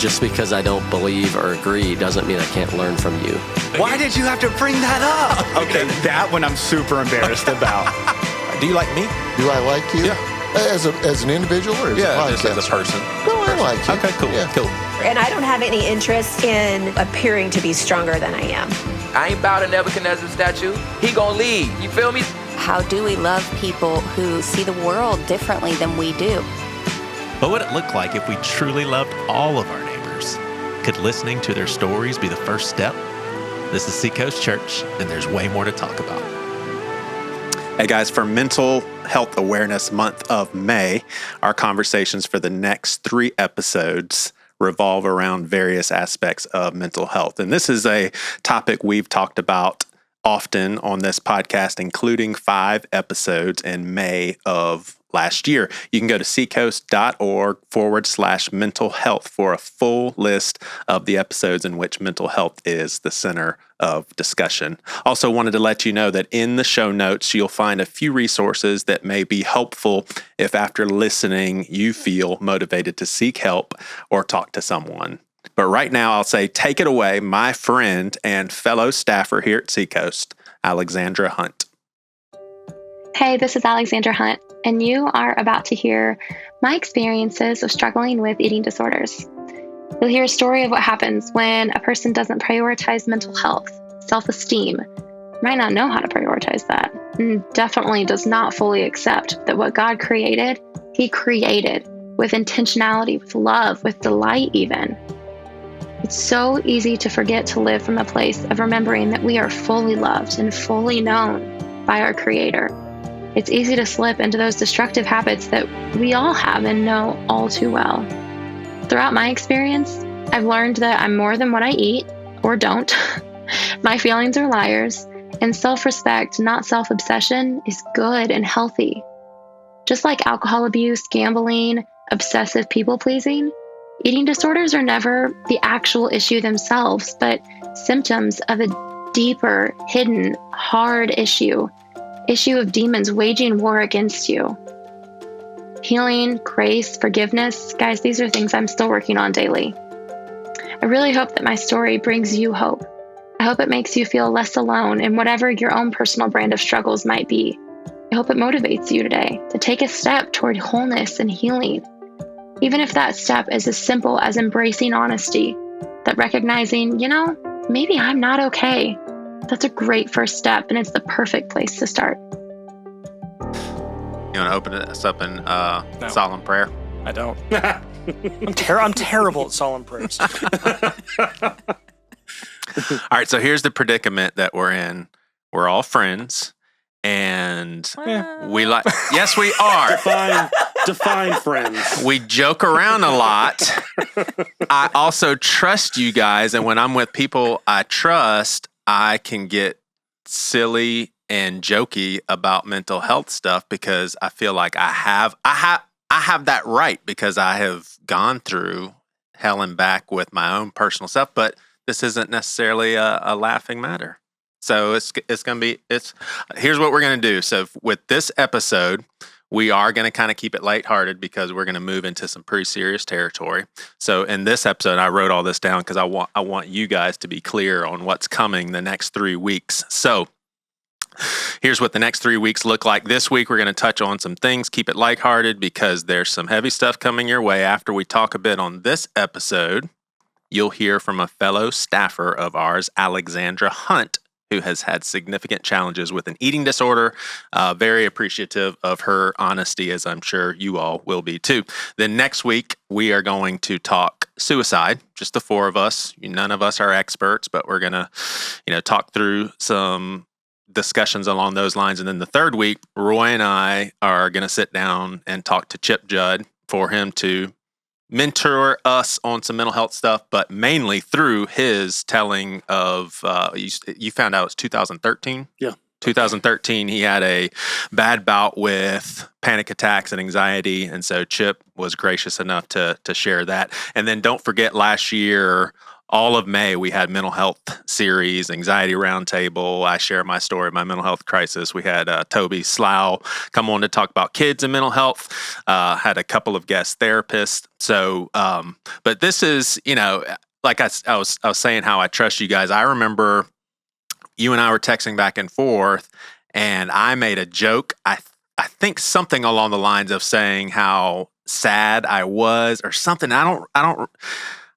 just because I don't believe or agree doesn't mean I can't learn from you. Why did you have to bring that up? Okay, that one I'm super embarrassed about. Do you like me? Do I like you? Yeah. As an individual or as a podcast? Just as a person. No, I like you. Okay, cool. Yeah. Cool. And I don't have any interest in appearing to be stronger than I am. I ain't bow to Nebuchadnezzar's statue. He gonna lead. You feel me? How do we love people who see the world differently than we do? What would it look like if we truly loved all of our neighbors? Could listening to their stories be the first step? This is Seacoast Church, and there's way more to talk about. Hey guys, for Mental Health Awareness Month of May, our conversations for the next 3 episodes revolve around various aspects of mental health. And this is a topic we've talked about often on this podcast, including 5 episodes in May of last year. You can go to seacoast.org/mental health for a full list of the episodes in which mental health is the center of discussion. Also wanted to let you know that in the show notes, you'll find a few resources that may be helpful if after listening, you feel motivated to seek help or talk to someone. But right now, I'll say, take it away, my friend and fellow staffer here at Seacoast, Alexandra Hunt. Hey, this is Alexandra Hunt, and you are about to hear my experiences of struggling with eating disorders. You'll hear a story of what happens when a person doesn't prioritize mental health, self-esteem, might not know how to prioritize that, and definitely does not fully accept that what God created, He created with intentionality, with love, with delight even. It's so easy to forget to live from a place of remembering that we are fully loved and fully known by our Creator. It's easy to slip into those destructive habits that we all have and know all too well. Throughout my experience, I've learned that I'm more than what I eat or don't. My feelings are liars, and self-respect, not self-obsession, is good and healthy. Just like alcohol abuse, gambling, obsessive people-pleasing, eating disorders are never the actual issue themselves, but symptoms of a deeper, hidden, hard issue of demons waging war against you. Healing, grace, forgiveness, guys, these are things I'm still working on daily. I really hope that my story brings you hope. I hope it makes you feel less alone in whatever your own personal brand of struggles might be. I hope it motivates you today to take a step toward wholeness and healing. Even if that step is as simple as embracing honesty, that recognizing, maybe I'm not okay. That's a great first step, and it's the perfect place to start. You want to open us up in solemn prayer? I don't. I'm terrible at solemn prayers. All right, so here's the predicament that we're in. We're all friends, and we like. Yes, we are. Define friends. We joke around a lot. I also trust you guys, and when I'm with people I trust, I can get silly and jokey about mental health stuff because I feel like I have that right because I have gone through hell and back with my own personal stuff, but this isn't necessarily a laughing matter. So it's going to be, here's what we're going to do. So with this episode, we are going to kind of keep it lighthearted because we're going to move into some pretty serious territory. So in this episode, I wrote all this down because I want you guys to be clear on what's coming the next 3 weeks. So here's what the next 3 weeks look like. This week, we're going to touch on some things, keep it lighthearted because there's some heavy stuff coming your way. After we talk a bit on this episode, you'll hear from a fellow staffer of ours, Alexandra Hunt, who has had significant challenges with an eating disorder. Very appreciative of her honesty, as I'm sure you all will be too. Then next week, we are going to talk suicide, just the 4 of us. None of us are experts, but we're going to, talk through some discussions along those lines. And then the 3rd week, Roy and I are going to sit down and talk to Chip Judd for him to mentor us on some mental health stuff, but mainly through his telling of, you found out it was 2013? Yeah. 2013, he had a bad bout with panic attacks and anxiety, and so Chip was gracious enough to share that. And then don't forget last year, all of May, we had mental health series, anxiety roundtable. I share my story, my mental health crisis. We had Toby Slough come on to talk about kids and mental health. Had a couple of guest therapists. So, but this is, like I was saying, how I trust you guys. I remember you and I were texting back and forth, and I made a joke. I think something along the lines of saying how sad I was, or something. I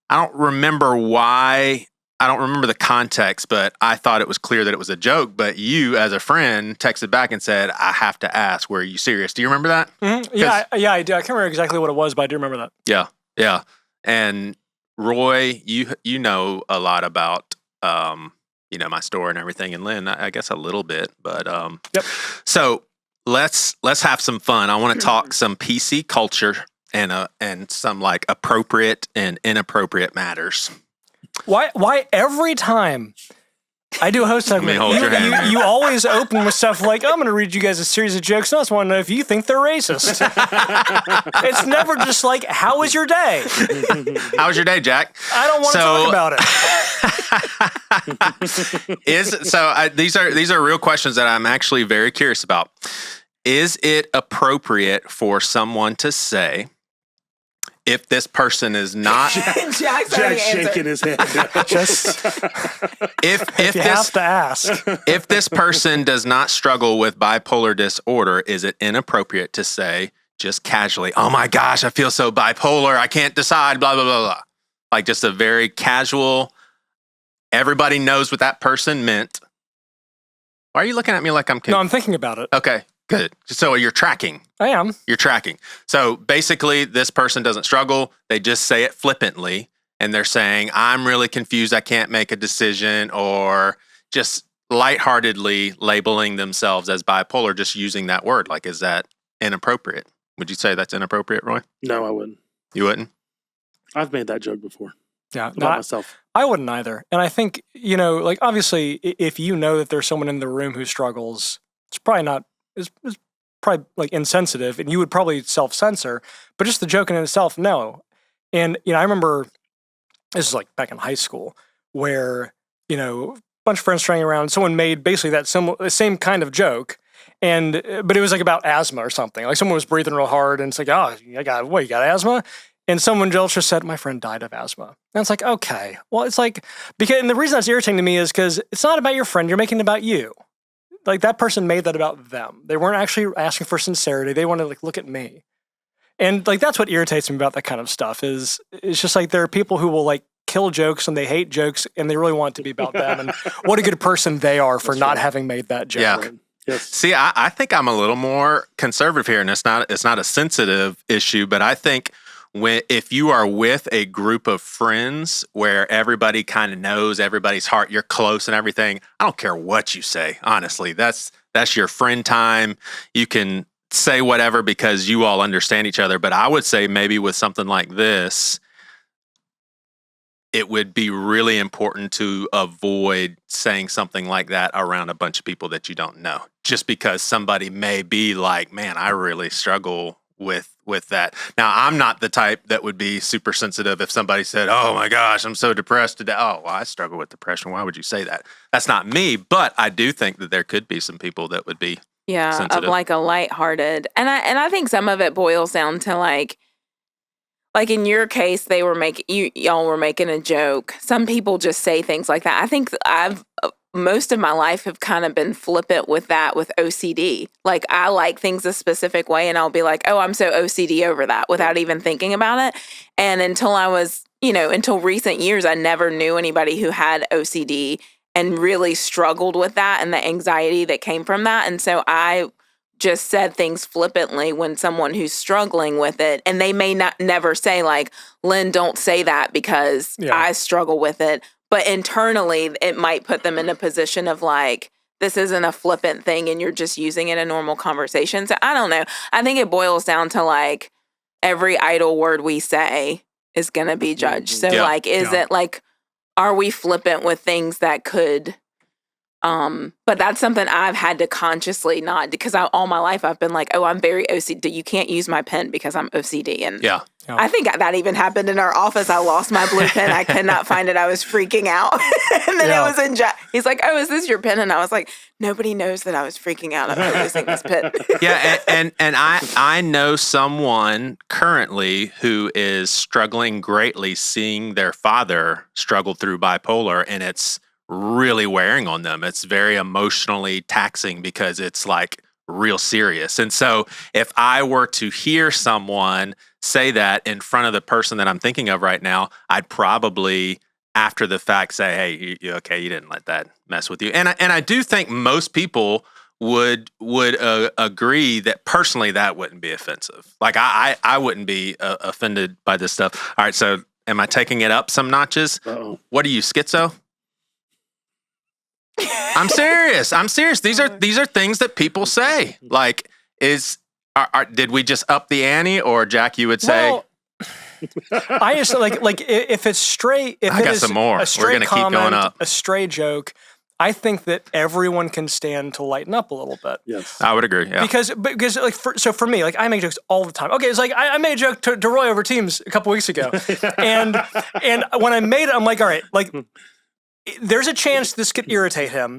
don't remember why. I don't remember the context, but I thought it was clear that it was a joke. But you, as a friend, texted back and said, "I have to ask, were you serious?" Do you remember that? Mm-hmm. Yeah, I do. I can't remember exactly what it was, but I do remember that. Yeah. And Roy, you know a lot about my story and everything, and Lynn, I guess a little bit, but yep. So let's have some fun. I want to talk some PC culture and some like appropriate and inappropriate matters. Why every time I do a host segment, you always open with stuff like, I'm going to read you guys a series of jokes, and I just want to know if you think they're racist. It's never just like, how was your day? How was your day, Jack? I don't want to talk about it. These are real questions that I'm actually very curious about. Is it appropriate for someone to say, if this person is not Jack's shaking his head. If you have to ask, if this person does not struggle with bipolar disorder, is it inappropriate to say just casually, "Oh my gosh, I feel so bipolar, I can't decide, blah blah blah blah," like just a very casual. Everybody knows what that person meant. Why are you looking at me like I'm kidding? No, I'm thinking about it. Okay. Good. So you're tracking. I am. You're tracking. So basically, this person doesn't struggle. They just say it flippantly. And they're saying, I'm really confused. I can't make a decision, or just lightheartedly labeling themselves as bipolar, just using that word. Like, is that inappropriate? Would you say that's inappropriate, Roy? No, I wouldn't. You wouldn't? I've made that joke before. Yeah. Not myself. I wouldn't either. And I think, like obviously, if you know that there's someone in the room who struggles, it's probably not, it's probably like insensitive, and you would probably self-censor, but just the joke in itself, no. And, I remember this is like back in high school where, a bunch of friends straying around, someone made basically that same kind of joke. But it was like about asthma or something. Like someone was breathing real hard, and it's like, oh, you got asthma? And someone else just said, my friend died of asthma. And it's like, okay. Well, it's like, and the reason that's irritating to me is because it's not about your friend, you're making it about you. Like that person made that about them. They weren't actually asking for sincerity. They wanted to like, look at me. And like, that's what irritates me about that kind of stuff is it's just like, there are people who will like kill jokes and they hate jokes and they really want it to be about them and what a good person they are for not having made that joke. Yeah. Right. Yes. See, I think I'm a little more conservative here, and it's not a sensitive issue, but I think if you are with a group of friends where everybody kind of knows everybody's heart, you're close and everything, I don't care what you say, honestly. That's your friend time. You can say whatever because you all understand each other. But I would say maybe with something like this, it would be really important to avoid saying something like that around a bunch of people that you don't know, just because somebody may be like, man, I really struggle with that. Now, I'm not the type that would be super sensitive if somebody said, oh my gosh, I'm so depressed today. Oh, well, I struggle with depression. Why would you say that? That's not me, but I do think that there could be some people that would be sensitive. Of like a lighthearted. And I think some of it boils down to like in your case, they were y'all were making a joke. Some people just say things like that. I think most of my life have kind of been flippant with that with OCD. Like I like things a specific way and I'll be like, oh, I'm so OCD over that without even thinking about it. And until I was, until recent years, I never knew anybody who had OCD and really struggled with that and the anxiety that came from that. And so I just said things flippantly when someone who's struggling with it, and they may never say like, Lynn, don't say that because I struggle with it. But internally, it might put them in a position of like, this isn't a flippant thing and you're just using it in normal conversation. So I don't know. I think it boils down to like every idle word we say is going to be judged. So is it like, are we flippant with things that could, but that's something I've had to consciously not, because all my life I've been like, oh, I'm very OCD. You can't use my pen because I'm OCD. And Yeah. I think that even happened in our office. I lost my blue pen. I could not find it. I was freaking out. And then it was in he's like, oh, is this your pen? And I was like, nobody knows that I was freaking out about losing this pen. Yeah, and I know someone currently who is struggling greatly seeing their father struggle through bipolar, and it's really wearing on them. It's very emotionally taxing because it's like real serious. And so if I were to hear someone say that in front of the person that I'm thinking of right now, I'd probably after the fact say, hey, you okay, you didn't let that mess with you. And I do think most people would agree that personally that wouldn't be offensive. Like I wouldn't be offended by this stuff. All right, so am I taking it up some notches? Uh-oh. What are you, schizo? I'm serious. These are things that people say. Like, did we just up the ante, or Jack? You would say. Well, I just like if it's straight. If I it got is some more. A stray We're gonna comment, keep going up. A stray joke. I think that everyone can stand to lighten up a little bit. Yes, I would agree. Yeah, because like for me, like I make jokes all the time. Okay, it's like I made a joke to Roy over Teams a couple weeks ago, and when I made it, I'm like, all right, like. There's a chance this could irritate him.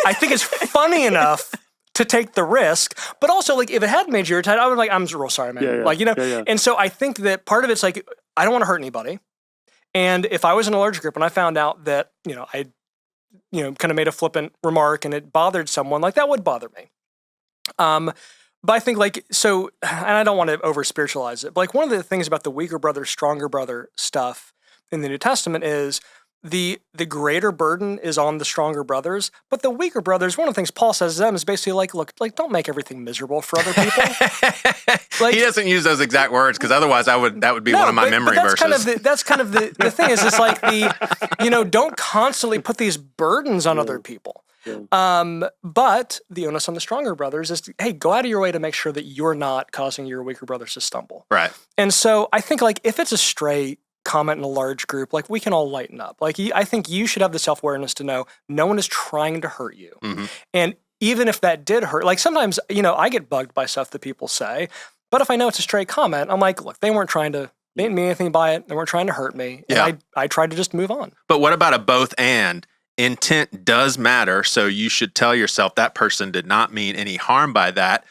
I think it's funny enough to take the risk, but also like if it had made you irritated, I would like, I'm real sorry, man. Yeah. Like, you know, Yeah. And so I think that part of it's like, I don't want to hurt anybody. And if I was in a large group and I found out that, I kind of made a flippant remark and it bothered someone, like that would bother me. But I think like, so, and I don't want to over spiritualize it, but like one of the things about the weaker brother, stronger brother stuff in the New Testament is the greater burden is on the stronger brothers, but the weaker brothers, one of the things Paul says to them is basically like, look, like don't make everything miserable for other people. Like, he doesn't use those exact words because otherwise that would be one of my memory that's verses. That's kind of the thing is it's like don't constantly put these burdens on other people. Yeah. But the onus on the stronger brothers is hey, go out of your way to make sure that you're not causing your weaker brothers to stumble. Right. And so I think like if it's a stray comment in a large group, like we can all lighten up. Like I think you should have the self-awareness to know no one is trying to hurt you. Mm-hmm. And even if that did hurt, like sometimes, I get bugged by stuff that people say, but if I know it's a stray comment, I'm like, look, they didn't mean anything by it. They weren't trying to hurt me. And yeah. I tried to just move on. But what about a both and? Intent does matter. So you should tell yourself that person did not mean any harm by that,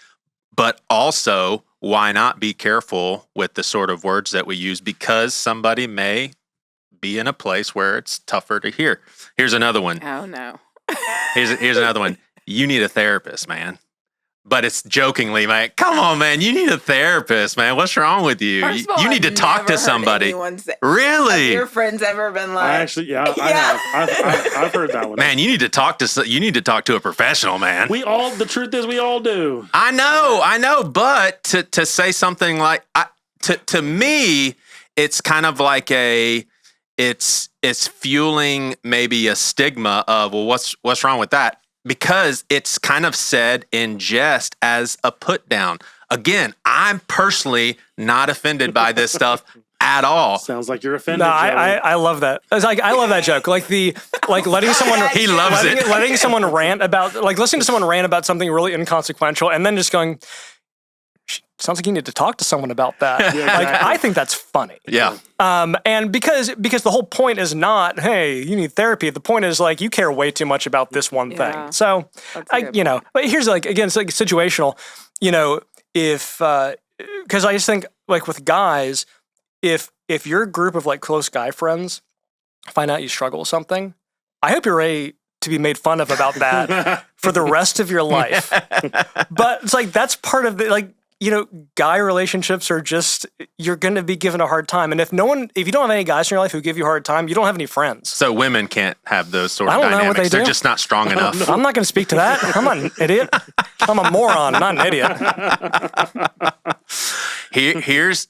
but also why not be careful with the sort of words that we use because somebody may be in a place where it's tougher to hear. Here's another one. Oh, no. Here's another one. You need a therapist, man. But it's jokingly, man. Come on, man. You need a therapist, man. What's wrong with you? First of all, you need to talk to somebody. Really? Have your friends ever been like? I actually, I have. I've heard that one. Man, you need to talk to a professional, man. The truth is we all do. I know. But to say something like, to me, it's kind of like it's fueling maybe a stigma of, well, what's wrong with that? Because it's kind of said in jest as a put down. Again, I'm personally not offended by this stuff at all. Sounds like you're offended. No, I love that. It's like I love that joke. Like letting someone he loves it. Letting someone rant about listening to someone rant about something really inconsequential and then just going, sounds like you need to talk to someone about that. Yeah, exactly. Like I think that's funny. Yeah. And because the whole point is not, hey, you need therapy. The point is like you care way too much about this one thing. So but here's like again, it's like situational. If because I just think like with guys, if your group of like close guy friends find out you struggle with something, I hope you're ready to be made fun of about that for the rest of your life. But it's like that's part of the like. Guy relationships are just, you're going to be given a hard time. And if you don't have any guys in your life who give you a hard time, you don't have any friends. So women can't have those sort of I don't dynamics. know what they They're do. just not strong enough. I'm not going to speak to that. I'm not an idiot. I'm a moron, not an idiot.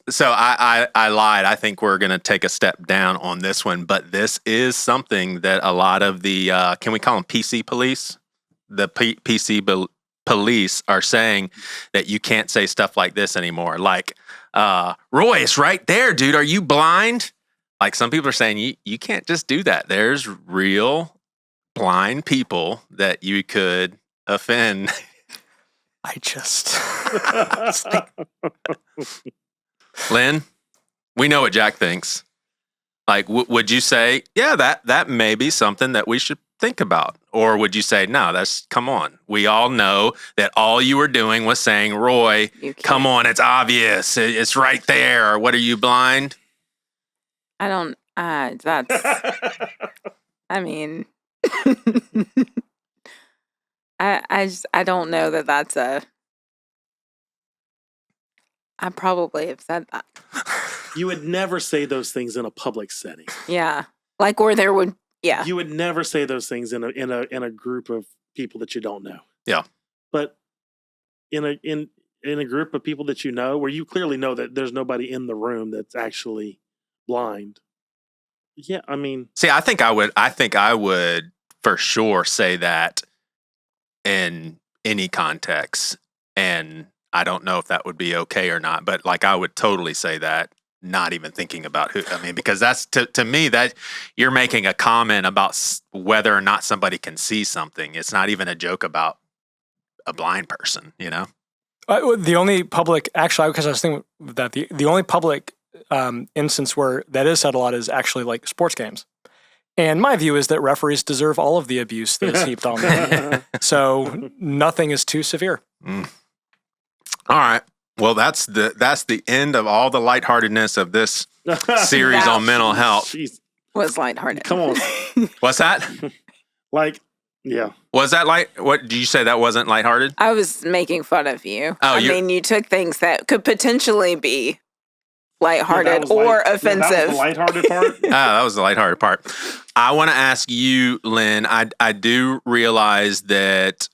So I lied. I think we're going to take a step down on this one, but this is something that a lot of the, can we call them PC police? The PC police are saying that you can't say stuff like this anymore. Like, Roy, it's right there, dude. Are you blind? Like some people are saying you can't just do that. There's real blind people that you could offend. I just... Lynn, we know what Jack thinks. Like, would you say, yeah, that may be something that we should think about? Or would you say, no, come on. We all know that all you were doing was saying, Roy, come on, it's obvious. It's right there. What are you, blind? I don't, I mean, I don't know that that's I probably have said that. You would never say those things in a public setting. Yeah. Like where there would, yeah. You would never say those things in a group of people that you don't know. Yeah. But in a group of people that you know, where you clearly know that there's nobody in the room that's actually blind. Yeah, I mean, see, I think I would for sure say that in any context, and I don't know if that would be okay or not, but like I would totally say that, not even thinking about who, I mean, because that's to me that you're making a comment about whether or not somebody can see something. It's not even a joke about a blind person, you know? The only public, actually, because I was thinking that the only public instance where that is said a lot is actually like sports games. And my view is that referees deserve all of the abuse that is heaped on them. So nothing is too severe. All right. Well, that's the end of all the lightheartedness of this series on mental health. Was lighthearted. Come on. What's that? Like, yeah. Was that what did you say that wasn't lighthearted? I was making fun of you. Oh, I mean, you took things that could potentially be lighthearted or offensive. That was the lighthearted part? That was the lighthearted part. I want to ask you, Lynn, I do realize that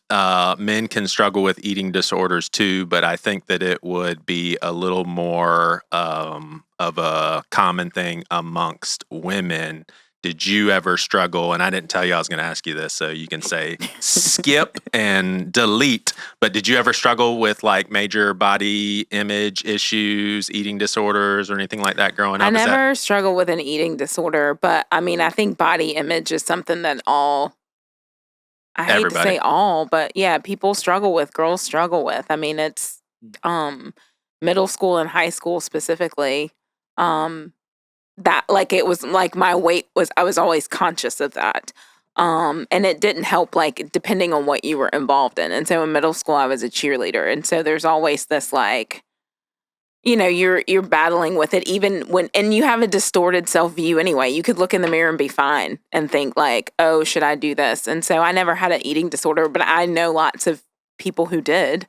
men can struggle with eating disorders too, but I think that it would be a little more of a common thing amongst women. Did you ever struggle? And I didn't tell you I was going to ask you this, so you can say skip and delete. But did you ever struggle with like major body image issues, eating disorders, or anything like that growing up? I never struggled with an eating disorder, but I mean, I think body image is something that I hate to say all, but yeah, people struggle with, girls struggle with. I mean, it's middle school and high school specifically. That like it was like my weight was, I was always conscious of that. And it didn't help like depending on what you were involved in. And so in middle school I was a cheerleader. And so there's always this like, you know, you're battling with it even when, and you have a distorted self-view anyway. You could look in the mirror and be fine and think like, oh, should I do this? And so I never had an eating disorder, but I know lots of people who did.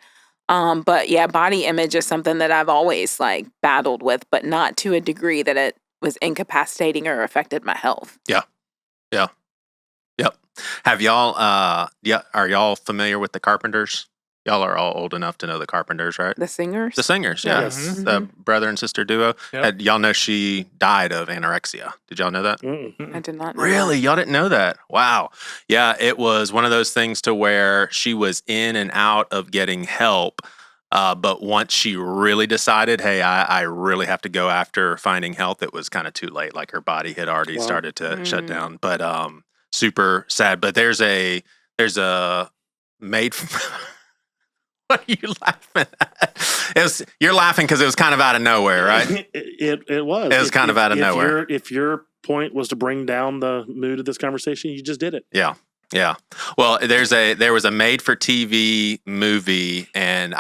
But yeah, body image is something that I've always like battled with, but not to a degree that it was incapacitating or affected my health. Yeah. Yep. Have y'all, are y'all familiar with the Carpenters? Y'all are all old enough to know the Carpenters, right? The Singers? The Singers, yeah. Yes. The brother and sister duo. Yep. Y'all know she died of anorexia. Did y'all know that? I did not know Really? that. Y'all didn't know that? Wow. Yeah, it was one of those things to where she was in and out of getting help. But once she really decided, hey, I really have to go after finding health, it was kind of too late. Like her body had already started to shut down. But super sad. But there's a made. What are you laughing at? You're laughing because it was kind of out of nowhere, right? It was. It was kind of out of nowhere. If your point was to bring down the mood of this conversation, you just did it. Yeah. Well, there was a made-for-TV movie, and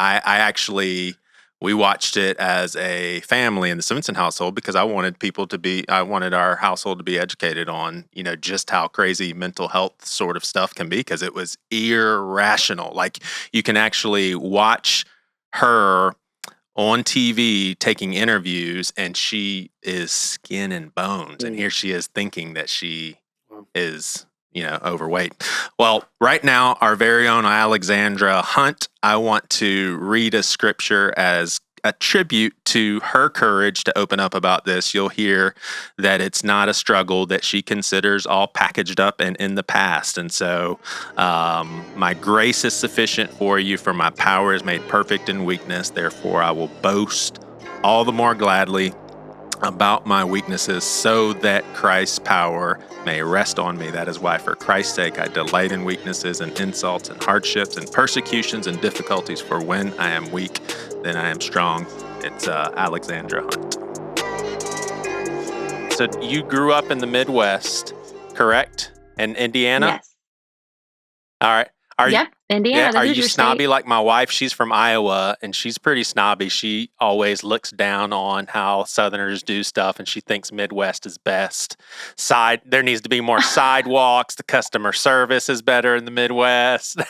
we watched it as a family in the Simpson household because I wanted our household to be educated on, you know, just how crazy mental health sort of stuff can be, because it was irrational. Like you can actually watch her on TV taking interviews, and she is skin and bones, and here she is thinking that she is, you know, overweight. Well, right now, our very own Alexandra Hunt, I want to read a scripture as a tribute to her courage to open up about this. You'll hear that it's not a struggle that she considers all packaged up and in the past. And so, my grace is sufficient for you, for my power is made perfect in weakness. Therefore, I will boast all the more gladly about my weaknesses, so that Christ's power may rest on me. That is why, for Christ's sake, I delight in weaknesses and insults and hardships and persecutions and difficulties. For when I am weak, then I am strong. It's Alexandra Hunt. So you grew up in the Midwest, correct? In Indiana? Yes. All right. Indiana. Are you snobby like my wife? She's from Iowa, and she's pretty snobby. She always looks down on how Southerners do stuff, and she thinks Midwest is best. There needs to be more sidewalks. The customer service is better in the Midwest.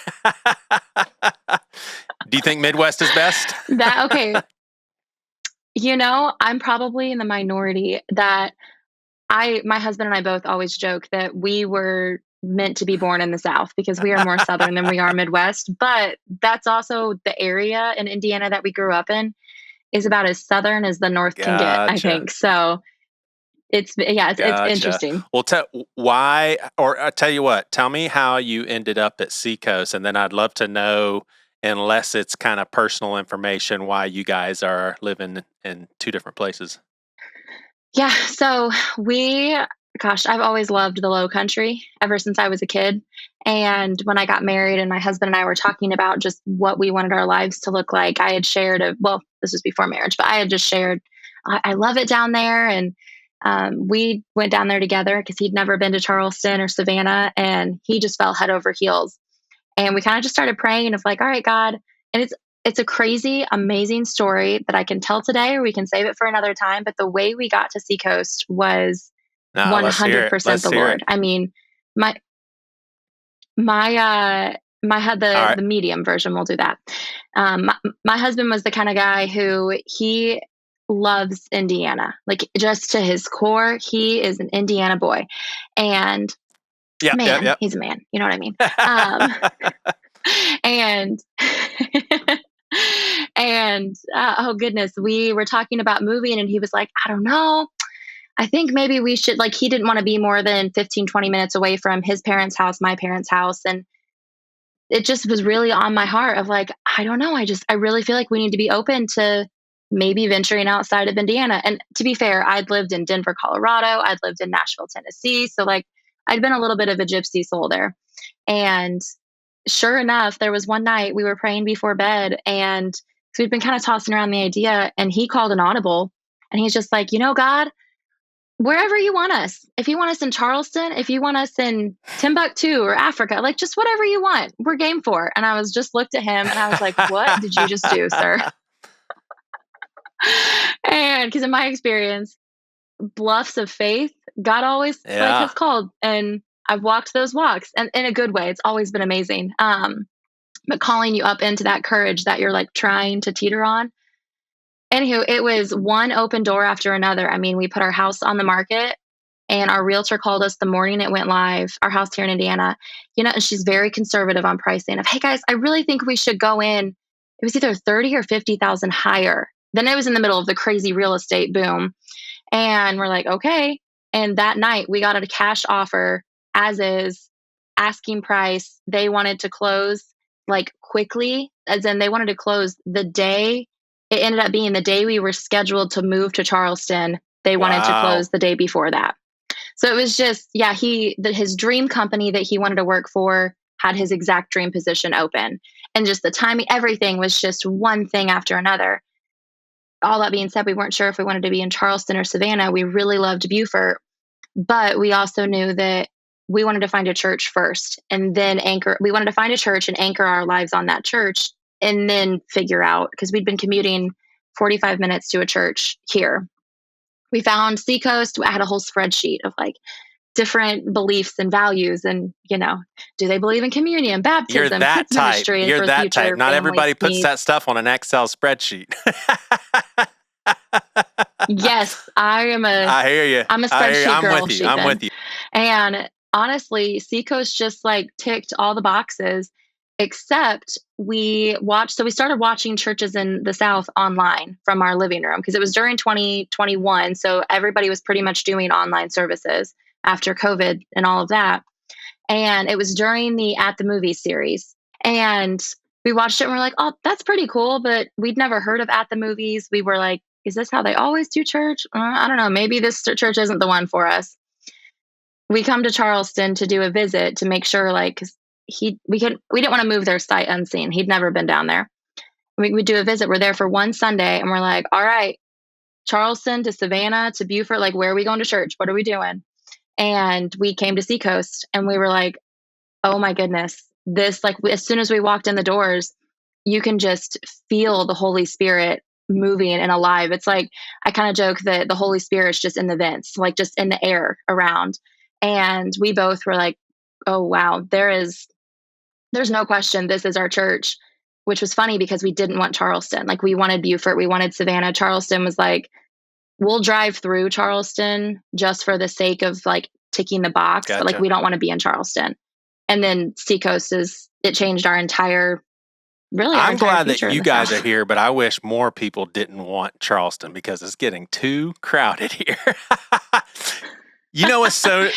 Do you think Midwest is best? Okay. I'm probably in the minority that my husband and I both always joke that we were meant to be born in the South because we are more Southern than we are Midwest. But that's also the area in Indiana that we grew up in is about as Southern as the North can get, I think. So it's interesting. Well, I'll tell you what, tell me how you ended up at Seacoast, and then I'd love to know, unless it's kind of personal information, why you guys are living in two different places. Yeah. So I've always loved the Low Country ever since I was a kid. And when I got married and my husband and I were talking about just what we wanted our lives to look like, I had shared this was before marriage, but I had just shared, I love it down there. And we went down there together because he'd never been to Charleston or Savannah, and he just fell head over heels. And we kind of just started praying of like, all right, God. And it's a crazy, amazing story that I can tell today, or we can save it for another time. But the way we got to Seacoast was 100% the Lord. I mean, my had the medium version. We'll do that. My husband was the kind of guy who he loves Indiana, like just to his core. He is an Indiana boy, and he's a man. You know what I mean? And oh goodness, we were talking about moving, and he was like, I don't know. I think maybe we should, like, he didn't want to be more than 15, 20 minutes away from his parents' house, my parents' house. And it just was really on my heart of like, I don't know. I really feel like we need to be open to maybe venturing outside of Indiana. And to be fair, I'd lived in Denver, Colorado. I'd lived in Nashville, Tennessee. So like I'd been a little bit of a gypsy soul there. And sure enough, there was one night we were praying before bed, and so we'd been kind of tossing around the idea, and he called an audible, and he's just like, God, wherever you want us, if you want us in Charleston, if you want us in Timbuktu or Africa, like just whatever you want, we're game for. And I was just looked at him and I was like, what did you just do, sir? And because in my experience, bluffs of faith, God always has called, and I've walked those walks, and in a good way. It's always been amazing. But calling you up into that courage that you're like trying to teeter on. Anywho, it was one open door after another. I mean, we put our house on the market, and our realtor called us the morning it went live, our house here in Indiana, and she's very conservative on pricing of, hey guys, I really think we should go in. It was either 30 or 50,000 higher. Then it was in the middle of the crazy real estate boom. And we're like, okay. And that night we got a cash offer as is, asking price. They wanted to close like quickly, as in they wanted to close the day. It ended up being the day we were scheduled to move to Charleston. They wanted to close the day before that. So it was just, his dream company that he wanted to work for had his exact dream position open. And just the timing, everything was just one thing after another. All that being said, we weren't sure if we wanted to be in Charleston or Savannah. We really loved Beaufort, but we also knew that we wanted to find a church first, and then we wanted to find a church and anchor our lives on that church, and then figure out, because we'd been commuting 45 minutes to a church here. We found Seacoast. I had a whole spreadsheet of like different beliefs and values, and do they believe in communion, baptism, You're that kids ministry, You're for that future type. Not everybody puts needs. that stuff on an Excel spreadsheet. Yes, I hear you. I'm a spreadsheet girl. I'm with you. And honestly, Seacoast just like ticked all the boxes, except we started watching churches in the South online from our living room, because it was during 2021. So everybody was pretty much doing online services after COVID and all of that. And it was during the At the Movies series. And we watched it and we're like, oh, that's pretty cool. But we'd never heard of At the Movies. We were like, is this how they always do church? I don't know. Maybe this church isn't the one for us. We come to Charleston to do a visit to make sure, like, we didn't want to move there sight unseen. He'd never been down there. We do a visit. We're there for one Sunday and we're like, all right, Charleston to Savannah to Beaufort. Like, where are we going to church? What are we doing? And we came to Seacoast and we were like, oh my goodness, this, like, as soon as we walked in the doors, you can just feel the Holy Spirit moving and alive. It's like, I kind of joke that the Holy Spirit's just in the vents, like just in the air around. And we both were like, oh wow, there's no question this is our church, which was funny because we didn't want Charleston. Like, we wanted Beaufort, we wanted Savannah. Charleston was like, we'll drive through Charleston just for the sake of like ticking the box, but like, we don't want to be in Charleston. And then Seacoast it changed our entire, really. I'm glad that you guys are here, but I wish more people didn't want Charleston because it's getting too crowded here. You know what's so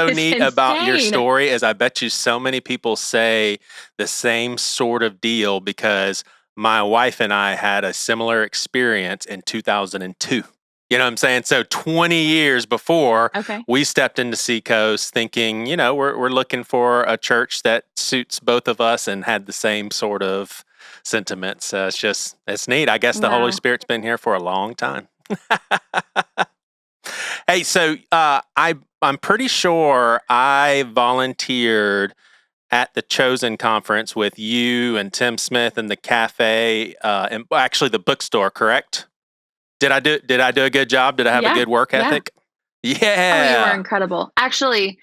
neat about your story is I bet you so many people say the same sort of deal because my wife and I had a similar experience in 2002. You know what I'm saying? So 20 years before, we stepped into Seacoast thinking, you know, we're looking for a church that suits both of us and had the same sort of sentiments. It's neat. I guess the Holy Spirit's been here for a long time. Hey, so I'm pretty sure I volunteered at the Chosen conference with you and Tim Smith and the cafe, and actually the bookstore, correct? Did I do a good job? Did I have a good work ethic? Yeah. Oh, you were incredible. Actually,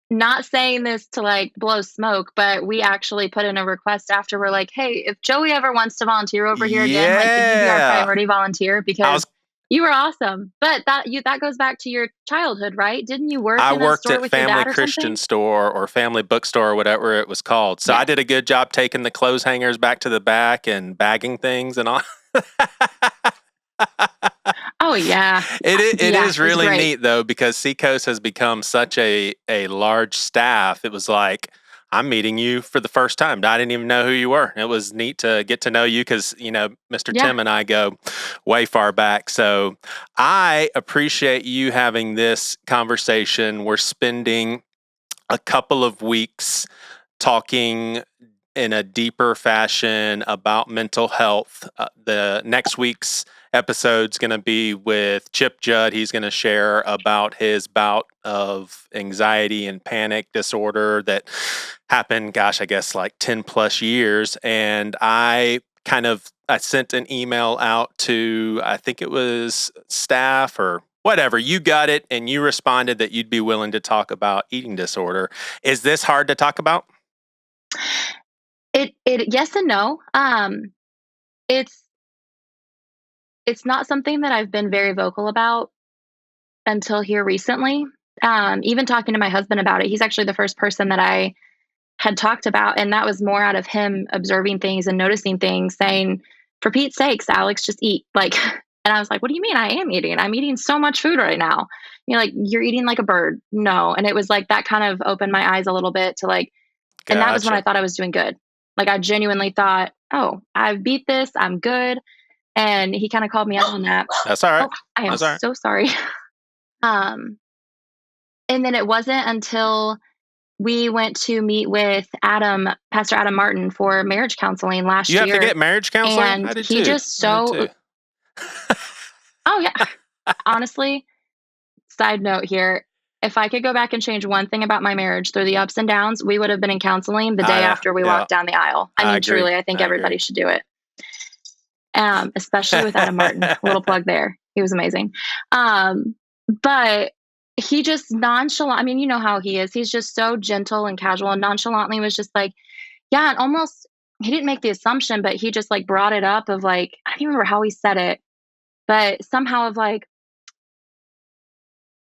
not saying this to like blow smoke, but we actually put in a request after. We're like, hey, if Joey ever wants to volunteer over here again, like, could you be our priority volunteer? Because you were awesome. But that goes back to your childhood, right? Didn't you work in a store with your dad or something? I worked at Family Christian Store or Family Bookstore or whatever it was called. So I did a good job taking the clothes hangers back to the back and bagging things and all. Oh yeah. It is really neat though, because Seacoast has become such a large staff. It was like, I'm meeting you for the first time. I didn't even know who you were. It was neat to get to know you because, you know, Mr. Tim and I go way far back. So I appreciate you having this conversation. We're spending a couple of weeks talking in a deeper fashion about mental health. The next week's episode's going to be with Chip Judd. He's going to share about his bout of anxiety and panic disorder that happened, I guess like 10 plus years. And I sent an email out to, I think it was staff or whatever. You got it. And you responded that you'd be willing to talk about eating disorder. Is this hard to talk about? It yes and no. It's not something that I've been very vocal about until here recently. Even talking to my husband about it, he's actually the first person that I had talked about. And that was more out of him observing things and noticing things, saying, for Pete's sakes, Alex, just eat. Like, and I was like, what do you mean I am eating? I'm eating so much food right now. You're like, you're eating like a bird. No. And it was like, that kind of opened my eyes a little bit to like, and that was when I thought I was doing good. Like, I genuinely thought, oh, I've beat this. I'm good. And he kind of called me out on that. That's all right. Oh, I am so sorry. And then it wasn't until we went to meet with Pastor Adam Martin for marriage counseling last year. You have to get marriage counseling? And I did he too. just so... Oh, yeah. Honestly, side note here. If I could go back and change one thing about my marriage through the ups and downs, we would have been in counseling the day after we walked down the aisle. I mean, truly, I think everybody should do it. Especially with Adam Martin. A little plug there. He was amazing. But he just nonchalant. I mean, you know how he is. He's just so gentle and casual, and nonchalantly was just like, yeah, and almost, he didn't make the assumption, but he just like brought it up of like, I don't even remember how he said it, but somehow of like,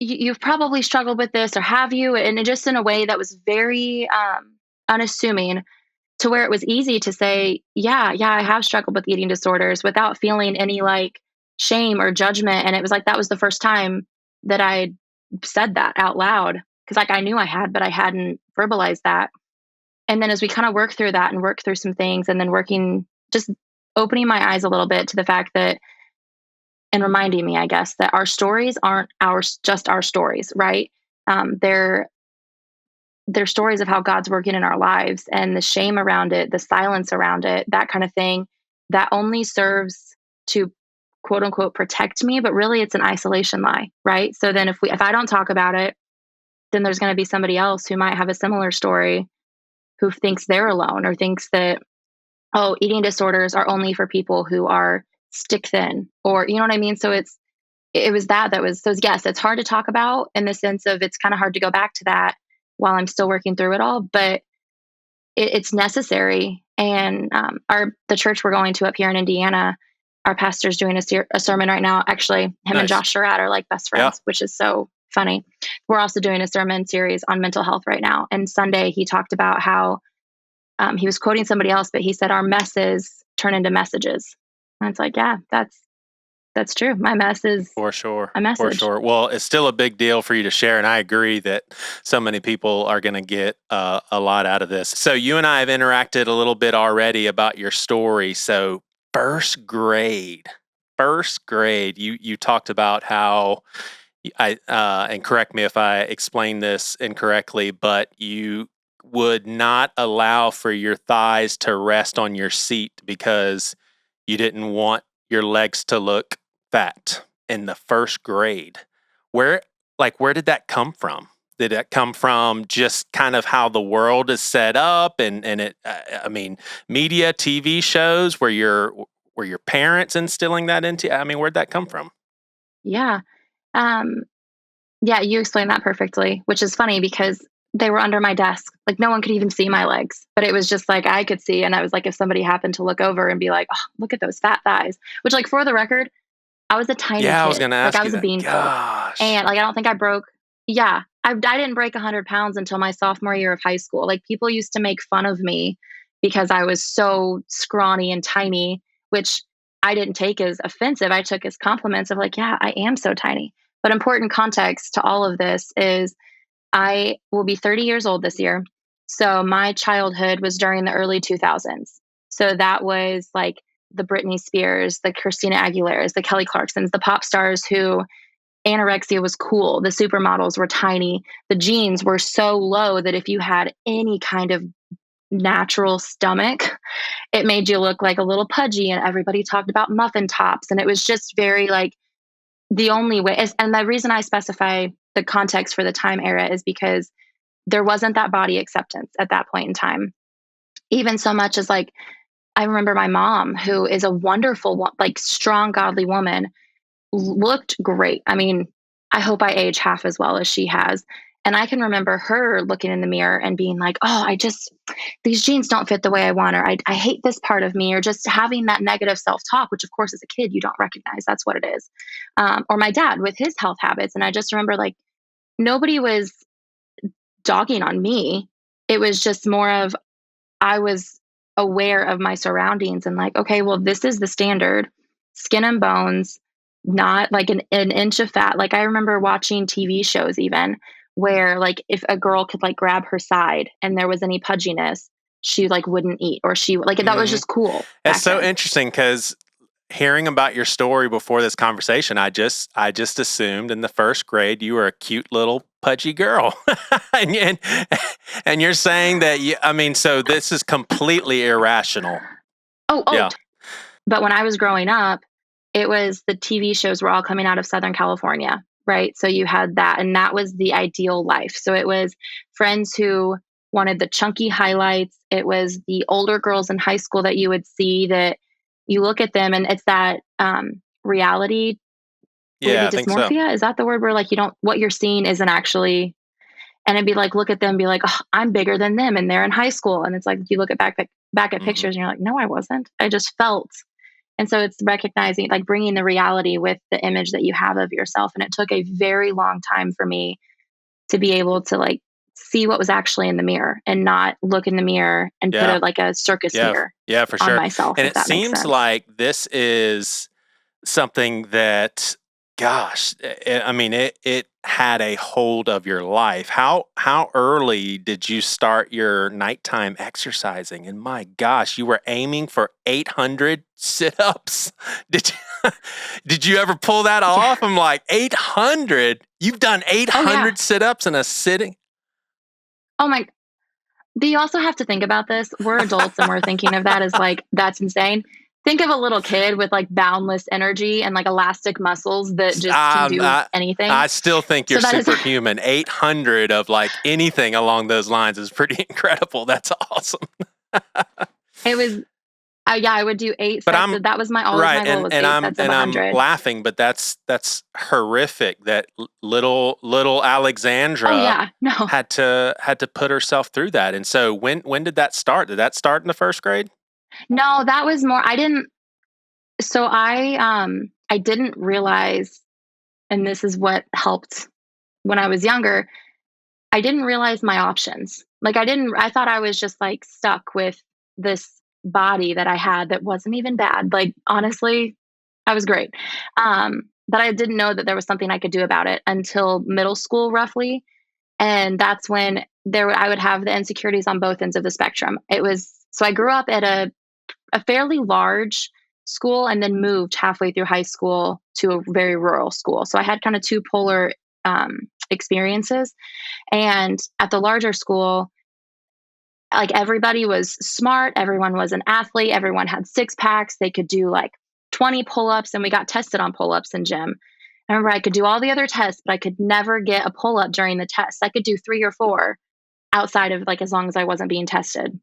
you've probably struggled with this, or have you? And it just in a way that was very unassuming, to where it was easy to say, yeah, I have struggled with eating disorders without feeling any like shame or judgment. And it was like, that was the first time that I said that out loud. Cause like I knew I had, but I hadn't verbalized that. And then as we kind of work through that and work through some things, and then just opening my eyes a little bit to the fact that, and reminding me, I guess, that our stories aren't just our stories, right? They're stories of how God's working in our lives, and the shame around it, the silence around it, that kind of thing, that only serves to quote unquote protect me, but really it's an isolation lie, right? So then if I don't talk about it, then there's going to be somebody else who might have a similar story who thinks they're alone or thinks that, oh, eating disorders are only for people who are stick thin, or you know what I mean? So it was that was, so yes, it's hard to talk about in the sense of it's kind of hard to go back to that while I'm still working through it all, but it's necessary. And the church we're going to up here in Indiana, our pastor's doing a sermon right now. Actually, him and Josh Surratt are like best friends, which is so funny. We're also doing a sermon series on mental health right now. And Sunday he talked about how he was quoting somebody else, but he said our messes turn into messages. And it's like, yeah, that's true. My mess is for sure a message. For sure. Well, it's still a big deal for you to share, and I agree that so many people are going to get a lot out of this. So you and I have interacted a little bit already about your story. So first grade, you talked about how and correct me if I explain this incorrectly, but you would not allow for your thighs to rest on your seat because you didn't want your legs to look fat in the first grade. Where did that come from? Did that come from just kind of how the world is set up and it, I mean, media, TV shows, were your parents instilling that into you? I mean, where'd that come from? Yeah. Yeah, you explained that perfectly, which is funny because they were under my desk. Like no one could even see my legs, but it was just like I could see. And I was like, if somebody happened to look over and be like, oh, look at those fat thighs, which like for the record, I was a tiny kid. I was going to ask I was a beanpole. And like, I don't think I broke. Yeah. I didn't break 100 pounds until my sophomore year of high school. Like people used to make fun of me because I was so scrawny and tiny, which I didn't take as offensive. I took as compliments of like, yeah, I am so tiny. But important context to all of this is I will be 30 years old this year. So my childhood was during the early 2000s. So that was like the Britney Spears, the Christina Aguileras, the Kelly Clarksons, the pop stars who anorexia was cool. The supermodels were tiny. The jeans were so low that if you had any kind of natural stomach, it made you look like a little pudgy, and everybody talked about muffin tops. And it was just very like the only way. And the reason I specify the context for the time era is because there wasn't that body acceptance at that point in time. Even so much as like, I remember my mom, who is a wonderful, like strong, godly woman, looked great. I mean, I hope I age half as well as she has. And I can remember her looking in the mirror and being like, oh, these jeans don't fit the way I want, or I hate this part of me, or just having that negative self-talk, which of course as a kid, you don't recognize that's what it is. Or my dad with his health habits. And I just remember like, nobody was dogging on me. It was just more of, I was aware of my surroundings and like, okay, well, this is the standard, skin and bones, not like an inch of fat. Like I remember watching TV shows even where like if a girl could like grab her side and there was any pudginess, she like wouldn't eat, or she like that was just cool. That's so interesting because hearing about your story before this conversation, I just assumed in the first grade you were a cute little pudgy girl, and you're saying that so this is completely irrational. Oh, yeah. But when I was growing up, it was the TV shows were all coming out of Southern California, right? So you had that, and that was the ideal life. So it was friends who wanted the chunky highlights. It was the older girls in high school that you would see that you look at them and it's that reality. Yeah, I think dysmorphia. So. Is that the word where like what you're seeing isn't actually, and it'd be like, look at them, be like, oh, I'm bigger than them and they're in high school. And it's like, you look at back at pictures and you're like, no, I wasn't. I just felt. And so it's recognizing, like bringing the reality with the image that you have of yourself. And it took a very long time for me to be able to like see what was actually in the mirror and not look in the mirror and put a circus mirror for sure. on myself. And it seems like this is something that, gosh, it had a hold of your life. How early did you start your nighttime exercising? And my gosh, you were aiming for 800 sit-ups. Did you ever pull that off? I'm like, 800? You've done 800 sit-ups in a sitting? Oh my! Do you also have to think about this? We're adults and we're thinking of that as like, that's insane. think of a little kid with like boundless energy and like elastic muscles that just can do anything. I still think you're So that is- superhuman. 800 of like anything along those lines is pretty incredible. That's awesome. It was, I would do 8 sets. That was my goal was 8 sets of 100. I'm laughing, but that's horrific. That little Alexandra had to put herself through that. And so when did that start? Did that start in the first grade? No, that was more. I didn't realize, and this is what helped when I was younger. I didn't realize my options. Like I thought I was just like stuck with this body that I had that wasn't even bad. Like honestly, I was great. But I didn't know that there was something I could do about it until middle school roughly. And that's when I would have the insecurities on both ends of the spectrum. So I grew up at a fairly large school and then moved halfway through high school to a very rural school. So I had kind of two polar experiences. And at the larger school, like everybody was smart. Everyone was an athlete. Everyone had 6-packs. They could do like 20 pull-ups, and we got tested on pull-ups in gym. I remember I could do all the other tests, but I could never get a pull-up during the test. I could do 3 or 4 outside of like, as long as I wasn't being tested.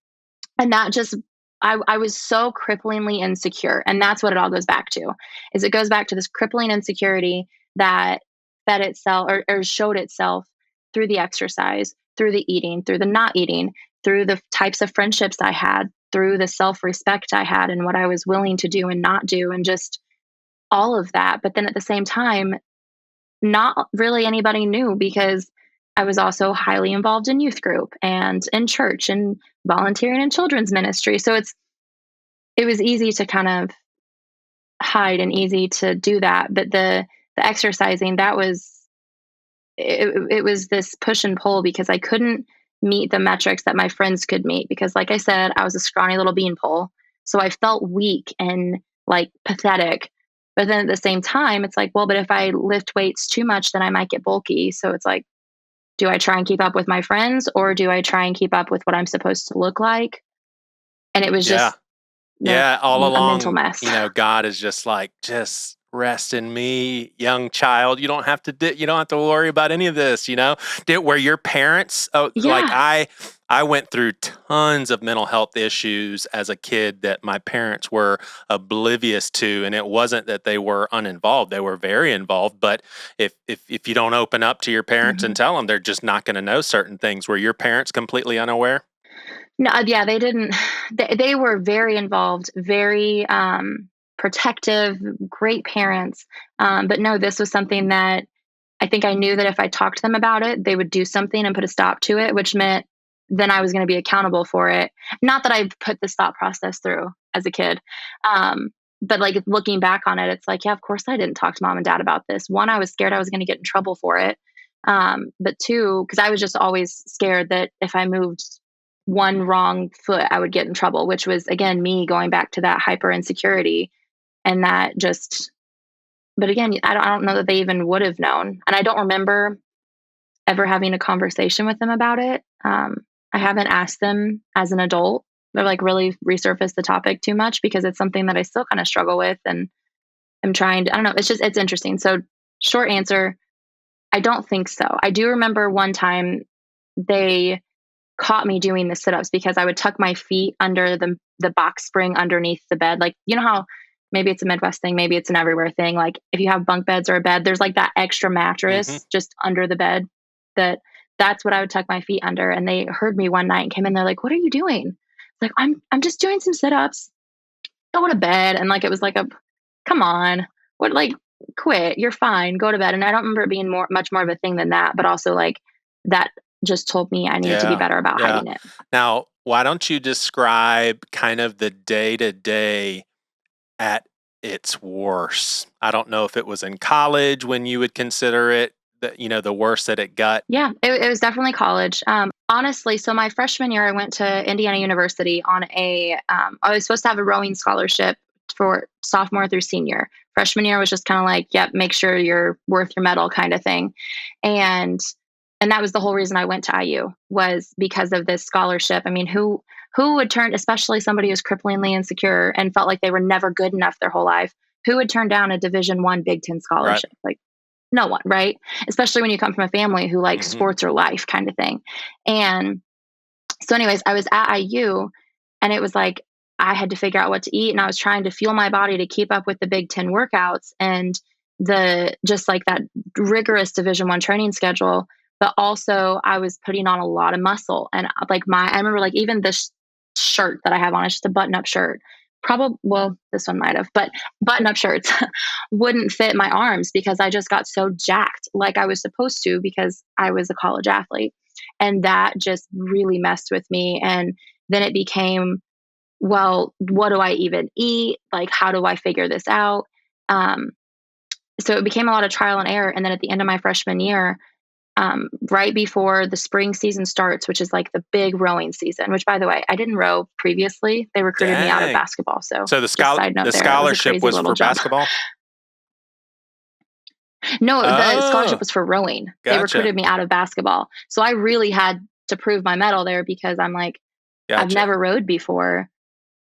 And that just, I was so cripplingly insecure. And that's what it all goes back to, is it goes back to this crippling insecurity that fed itself or showed itself through the exercise, through the eating, through the not eating, through the types of friendships I had, through the self-respect I had and what I was willing to do and not do, and just all of that. But then at the same time, not really anybody knew, because I was also highly involved in youth group and in church and volunteering in children's ministry. So it was easy to kind of hide and easy to do that. But the exercising, that was, it was this push and pull, because I couldn't meet the metrics that my friends could meet, because like I said, I was a scrawny little beanpole. So I felt weak and like pathetic. But then at the same time, it's like, well, but if I lift weights too much, then I might get bulky. So it's like, do I try and keep up with my friends, or do I try and keep up with what I'm supposed to look like? And it was just all along, a mental mess. God is just like, just rest in me, young child. You don't have to worry about any of this. Were your parents? Like I went through tons of mental health issues as a kid that my parents were oblivious to, and it wasn't that they were uninvolved; they were very involved. But if you don't open up to your parents and tell them, they're just not going to know certain things. Were your parents completely unaware? No, they didn't. They were very involved, very protective, great parents. But no, this was something that I think I knew that if I talked to them about it, they would do something and put a stop to it, which meant then I was going to be accountable for it. Not that I put this thought process through as a kid. But like looking back on it, it's like, yeah, of course I didn't talk to mom and dad about this. 1, I was scared I was going to get in trouble for it. But 2, because I was just always scared that if I moved one wrong foot, I would get in trouble, which was, again, me going back to that hyper insecurity. And that just, but again, I don't know that they even would have known. And I don't remember ever having a conversation with them about it. I haven't asked them as an adult or like really resurfaced the topic too much, because it's something that I still kind of struggle with. And I'm trying to, I don't know, it's interesting. So short answer, I don't think so. I do remember one time they caught me doing the sit-ups, because I would tuck my feet under the box spring underneath the bed. Like, you know how maybe it's a Midwest thing, maybe it's an everywhere thing. Like if you have bunk beds or a bed, there's like that extra mattress just under the bed. That's what I would tuck my feet under. And they heard me one night and came in. They're like, "What are you doing?" Like, I'm just doing some sit-ups. Go to bed. And like, it was like come on, what, like, quit. You're fine. Go to bed. And I don't remember it being much more of a thing than that. But also like that just told me I needed to be better about hiding it. Now, why don't you describe kind of the day-to-day at its worst? I don't know if it was in college when you would consider it, the worst that it got. Yeah, it was definitely college. Honestly, so my freshman year, I went to Indiana University on I was supposed to have a rowing scholarship for sophomore through senior. Freshman year was just kind of like, yep, make sure you're worth your medal kind of thing. And that was the whole reason I went to IU, was because of this scholarship. I mean, who would turn, especially somebody who's cripplingly insecure and felt like they were never good enough their whole life, who would turn down a Division I Big Ten scholarship? Like no one, right? Especially when you come from a family who like sports are life kind of thing. And so anyways, I was at IU and it was like, I had to figure out what to eat, and I was trying to fuel my body to keep up with the Big Ten workouts and just like that rigorous Division I training schedule. But also I was putting on a lot of muscle, and like I remember like even this shirt that I have on, it's just a button up shirt. Well, this one might have, but button up shirts wouldn't fit my arms because I just got so jacked like I was supposed to because I was a college athlete. And that just really messed with me. And then it became, well, what do I even eat? Like, how do I figure this out? So it became a lot of trial and error. And then at the end of my freshman year, right before the spring season starts, which is like the big rowing season, which by the way, I didn't row previously. They recruited me out of basketball. So the scholarship was for basketball? No, the scholarship was for rowing. Gotcha. They recruited me out of basketball. So I really had to prove my mettle there because I'm like, I've never rowed before.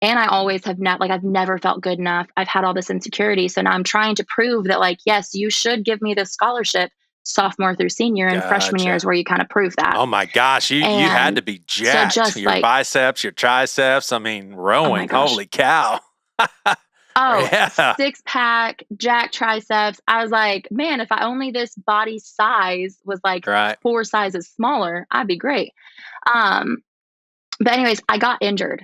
And I always have I've never felt good enough. I've had all this insecurity. So now I'm trying to prove that like, yes, you should give me this scholarship sophomore through senior, and freshman year is where you kind of prove that. Oh my gosh. You had to be jacked. So your biceps, your triceps. I mean, rowing. Holy cow. Six pack, jack triceps. I was like, man, if I only this body size was like 4 sizes smaller, I'd be great. But anyways, I got injured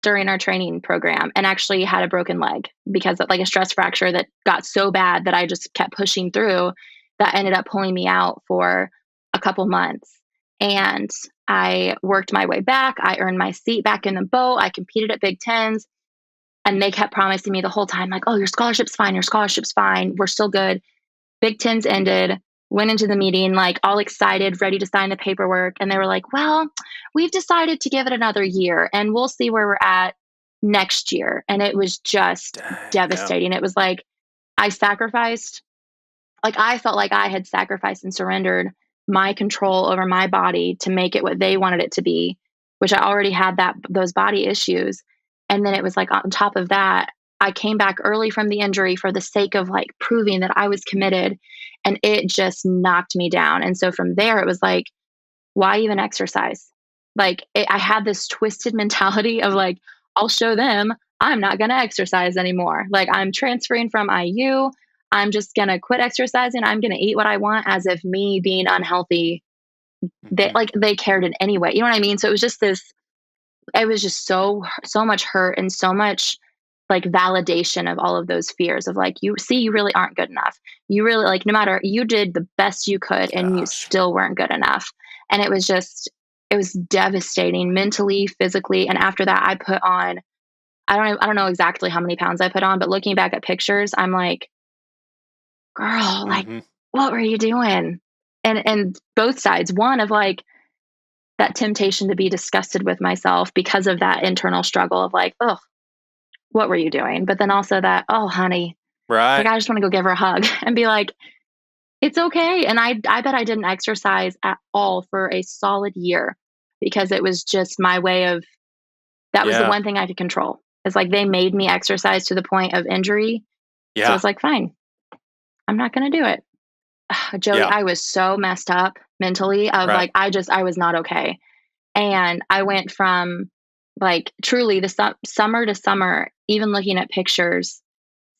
during our training program and actually had a broken leg because of like a stress fracture that got so bad that I just kept pushing through that ended up pulling me out for a couple months. And I worked my way back. I earned my seat back in the boat. I competed at Big Tens. And they kept promising me the whole time, like, oh, your scholarship's fine. Your scholarship's fine. We're still good. Big Tens ended, went into the meeting, like all excited, ready to sign the paperwork. And they were like, well, we've decided to give it another year and we'll see where we're at next year. And it was just devastating. It was like I sacrificed, like I felt like I had sacrificed and surrendered my control over my body to make it what they wanted it to be, which I already had those body issues. And then it was like on top of that, I came back early from the injury for the sake of like proving that I was committed, and it just knocked me down. And so from there, it was like, why even exercise? Like I had this twisted mentality of like, I'll show them I'm not going to exercise anymore. Like I'm transferring from IU. I'm just going to quit exercising. I'm going to eat what I want, as if me being unhealthy, they cared in any way. You know what I mean? So it was just it was just so much hurt and so much like validation of all of those fears of like, you really aren't good enough. You really like, no matter, you did the best you could and you still weren't good enough. And it was devastating mentally, physically. And after that, I put on, I don't know exactly how many pounds I put on, but looking back at pictures, I'm like, girl, like, what were you doing? And both sides, one of like, that temptation to be disgusted with myself because of that internal struggle of like, oh, what were you doing? But then also that, oh, honey, like I just want to go give her a hug and be like, it's okay. And I bet I didn't exercise at all for a solid year because it was just my way of, that was the one thing I could control. It's like they made me exercise to the point of injury. Yeah. So I was like, fine, I'm not going to do it. Joey, I was so messed up mentally of like, I was not okay. And I went from like truly the summer to summer, even looking at pictures,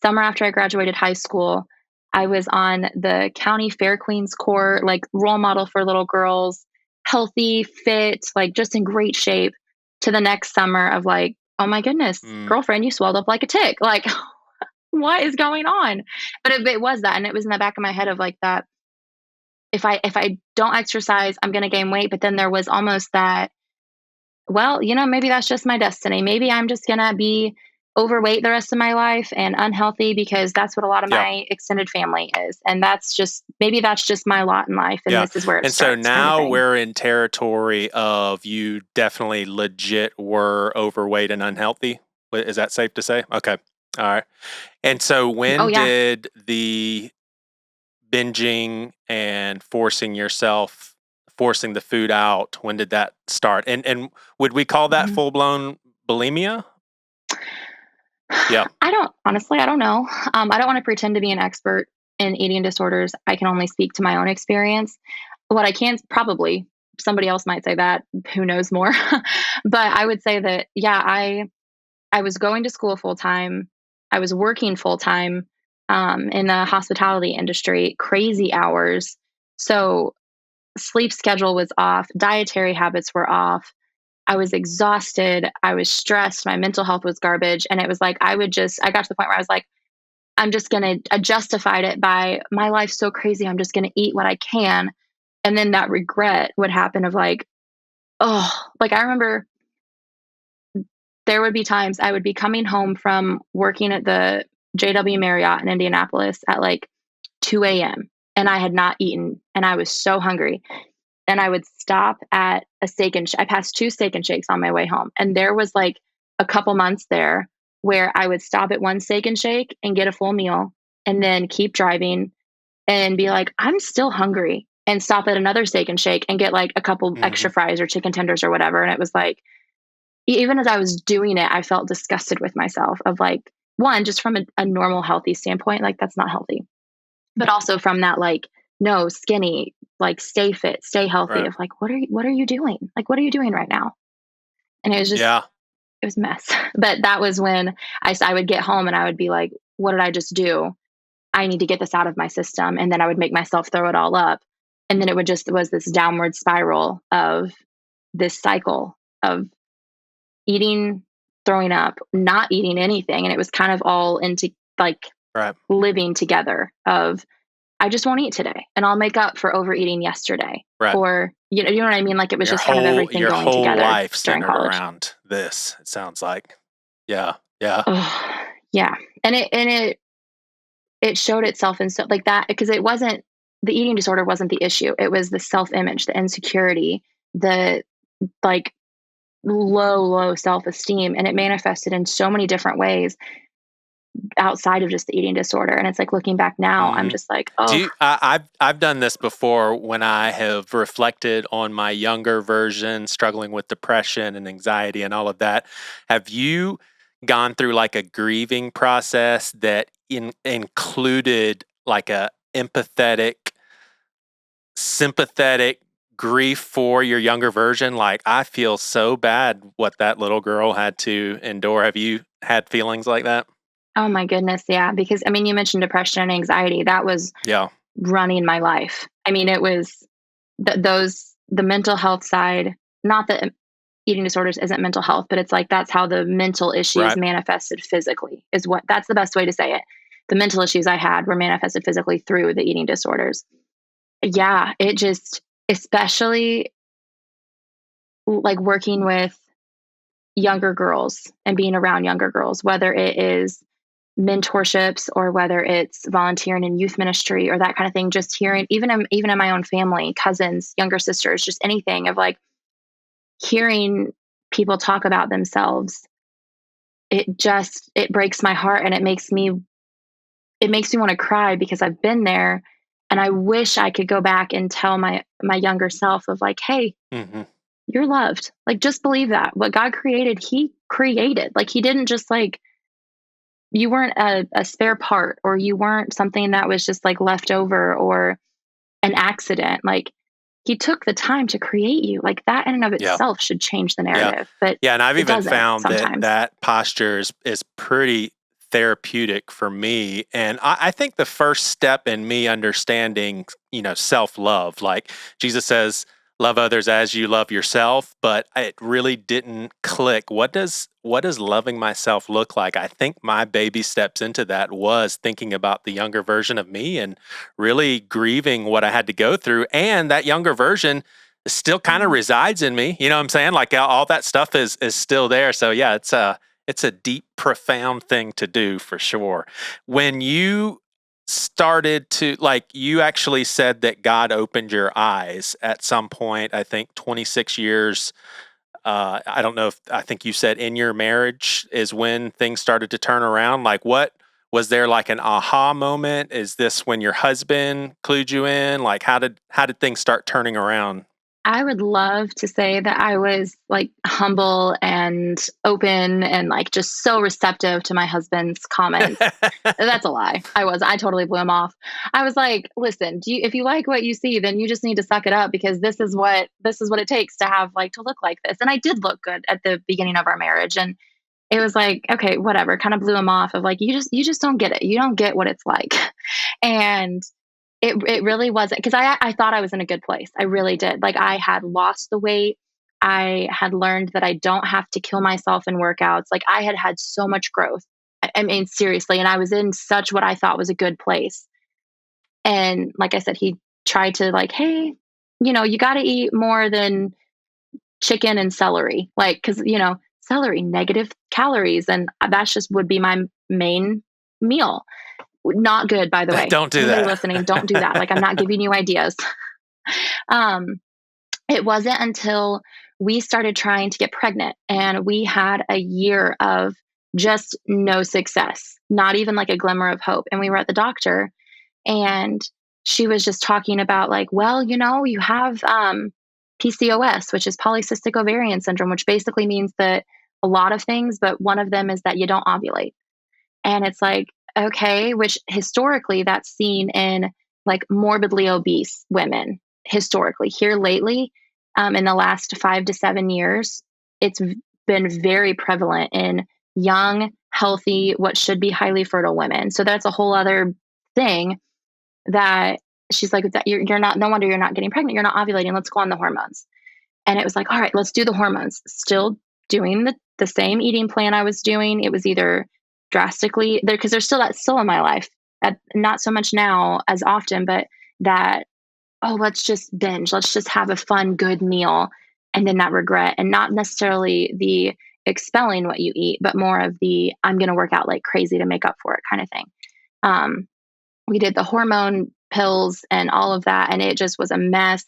summer after I graduated high school, I was on the county fair queens court, like role model for little girls, healthy, fit, like just in great shape, to the next summer of like, oh my goodness, girlfriend, you swelled up like a tick. Like, what is going on? But it was that. And it was in the back of my head of like that, if I don't exercise, I'm going to gain weight. But then there was almost that, well, maybe that's just my destiny. Maybe I'm just going to be overweight the rest of my life and unhealthy because that's what a lot of my extended family is. And maybe that's just my lot in life. And this is where it starts. And so now we're in territory of you definitely legit were overweight and unhealthy. Is that safe to say? Okay. All right. And so when did the binging and forcing yourself forcing the food out? When did that start? And would we call that full blown bulimia? Yeah. I don't know. I don't want to pretend to be an expert in eating disorders. I can only speak to my own experience. What I can, probably somebody else might say that, who knows more. But I would say that, yeah, I was going to school full time. I was working full time in the hospitality industry, crazy hours. So sleep schedule was off, dietary habits were off. I was exhausted. I was stressed. My mental health was garbage. And it was like, I got to the point where I was like, I justified it by my life's so crazy. I'm just going to eat what I can. And then that regret would happen of like, oh, like I remember there would be times I would be coming home from working at the JW Marriott in Indianapolis at like 2 a.m. and I had not eaten and I was so hungry. And I would stop at a I passed 2 Steak and Shakes on my way home. And there was like a couple months there where I would stop at one Steak and Shake and get a full meal and then keep driving and be like, I'm still hungry, and stop at another Steak and Shake and get like a couple extra fries or chicken tenders or whatever. And it was like, even as I was doing it, I felt disgusted with myself of like, one, just from a normal healthy standpoint, like that's not healthy, but also from that, like, no, skinny, like stay fit, stay healthy. Right. Of like, what are you doing? Like, what are you doing right now? And it was just, it was a mess. But that was when I would get home and I would be like, what did I just do? I need to get this out of my system. And then I would make myself throw it all up. And then it was this downward spiral of this cycle of eating, throwing up, not eating anything. And it was kind of all into like living together of, I just won't eat today and I'll make up for overeating yesterday. Right. Or, you know what I mean? Like it was just kind of everything going together. Your whole life centered around this, it sounds like. Yeah. Yeah. Yeah. And it showed itself in stuff like that, because the eating disorder wasn't the issue. It was the self-image, the insecurity, the like low self-esteem. And it manifested in so many different ways outside of just the eating disorder. And it's like, looking back now, I'm just like, oh. I've done this before when I have reflected on my younger version, struggling with depression and anxiety and all of that. Have you gone through like a grieving process that included like a empathetic, sympathetic grief for your younger version? Like, I feel so bad what that little girl had to endure. Have you had feelings like that? Oh my goodness. Yeah. Because I mean, you mentioned depression and anxiety. That was running my life. I mean, it was the mental health side, not that eating disorders isn't mental health, but it's like, that's how the mental issues manifested physically that's the best way to say it. The mental issues I had were manifested physically through the eating disorders. Yeah. It just, especially like working with younger girls and being around younger girls, whether it is mentorships or whether it's volunteering in youth ministry or that kind of thing, just hearing, even in my own family, cousins, younger sisters, just anything of like hearing people talk about themselves, it breaks my heart, and it makes me want to cry, because I've been there, and I wish I could go back and tell my younger self of like, hey, you're loved. Like, just believe that what God created, He created. Like, He didn't just like, you weren't a spare part, or you weren't something that was just like left over or an accident. Like, He took the time to create you. Like, that in and of itself should change the narrative. But and I've even found that posture is pretty therapeutic for me. And I think the first step in me understanding, self-love, like Jesus says, love others as you love yourself, but it really didn't click. What does loving myself look like? I think my baby steps into that was thinking about the younger version of me and really grieving what I had to go through. And that younger version still kind of resides in me. You know what I'm saying? Like, all that stuff is still there. So yeah, it's a deep, profound thing to do for sure. When you started to, like, you actually said that God opened your eyes at some point, I think 26 years. I don't know I think you said in your marriage is when things started to turn around. Like, what was there, like an aha moment? Is this when your husband clued you in? Like, how did things start turning around? I would love to say that I was like humble and open and like just so receptive to my husband's comments. That's a lie. I totally blew him off. I was like, listen, if you like what you see, then you just need to suck it up because this is what it takes to have like to look like this. And I did look good at the beginning of our marriage. And it was like, okay, whatever, kind of blew him off of like, you just don't get it. You don't get what it's like. And it really wasn't because I thought I was in a good place. I really did. Like I had lost the weight. I had learned that I don't have to kill myself in workouts. Like I had so much growth. I mean, seriously. And I was in such what I thought was a good place. And like I said, he tried to like, hey, you got to eat more than chicken and celery. Like, cause celery, negative calories. And that's just would be my main meal. Not good, by the way. Don't do Anybody that. listening, don't do that. Like, I'm not giving you ideas. It wasn't until we started trying to get pregnant and we had a year of just no success, not even like a glimmer of hope. And we were at the doctor and she was just talking about like, well, you have PCOS, which is polycystic ovarian syndrome, which basically means that a lot of things, but one of them is that you don't ovulate. And it's like, okay, which historically that's seen in like morbidly obese women historically. Here lately, in the last 5 to 7 years, it's been very prevalent in young, healthy, what should be highly fertile women. So that's a whole other thing that she's like, you're not, no wonder you're not getting pregnant. You're not ovulating. Let's go on the hormones. And it was like, all right, let's do the hormones. Still doing the same eating plan I was doing. It was either drastically there because that's still in my life. Not so much now as often, but that, let's just binge. Let's just have a fun, good meal. And then that regret and not necessarily the expelling what you eat, but more of the, I'm going to work out like crazy to make up for it kind of thing. We did the hormone pills and all of that. And it just was a mess.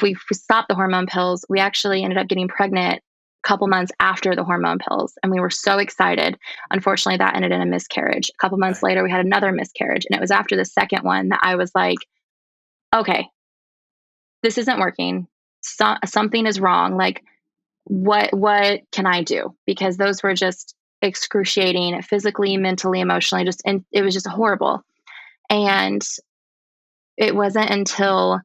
We stopped the hormone pills. We actually ended up getting pregnant a couple months after the hormone pills. And we were so excited. Unfortunately, that ended in a miscarriage. A couple months later, we had another miscarriage. And it was after the second one that I was like, okay, this isn't working. Something is wrong. Like, what can I do? Because those were just excruciating physically, mentally, emotionally, and it was just horrible. And it wasn't until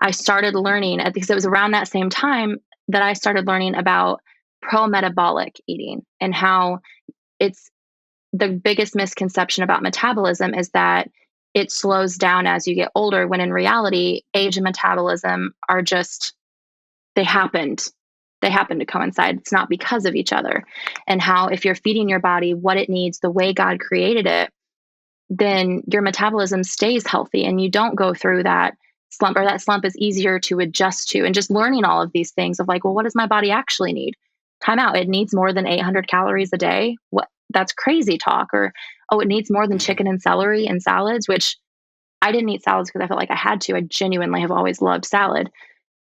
I started learning, because it was around that same time that I started learning about pro-metabolic eating and how it's the biggest misconception about metabolism is that it slows down as you get older, when in reality, age and metabolism are just, they happen to coincide. It's not because of each other. And how if you're feeding your body what it needs the way God created it, then your metabolism stays healthy and you don't go through that slump, or that slump is easier to adjust to. And just learning all of these things of like, well, what does my body actually need? Time out. It needs more than 800 calories a day. What? That's crazy talk. Or, it needs more than chicken and celery and salads, which I didn't eat salads because I felt like I had to. I genuinely have always loved salad.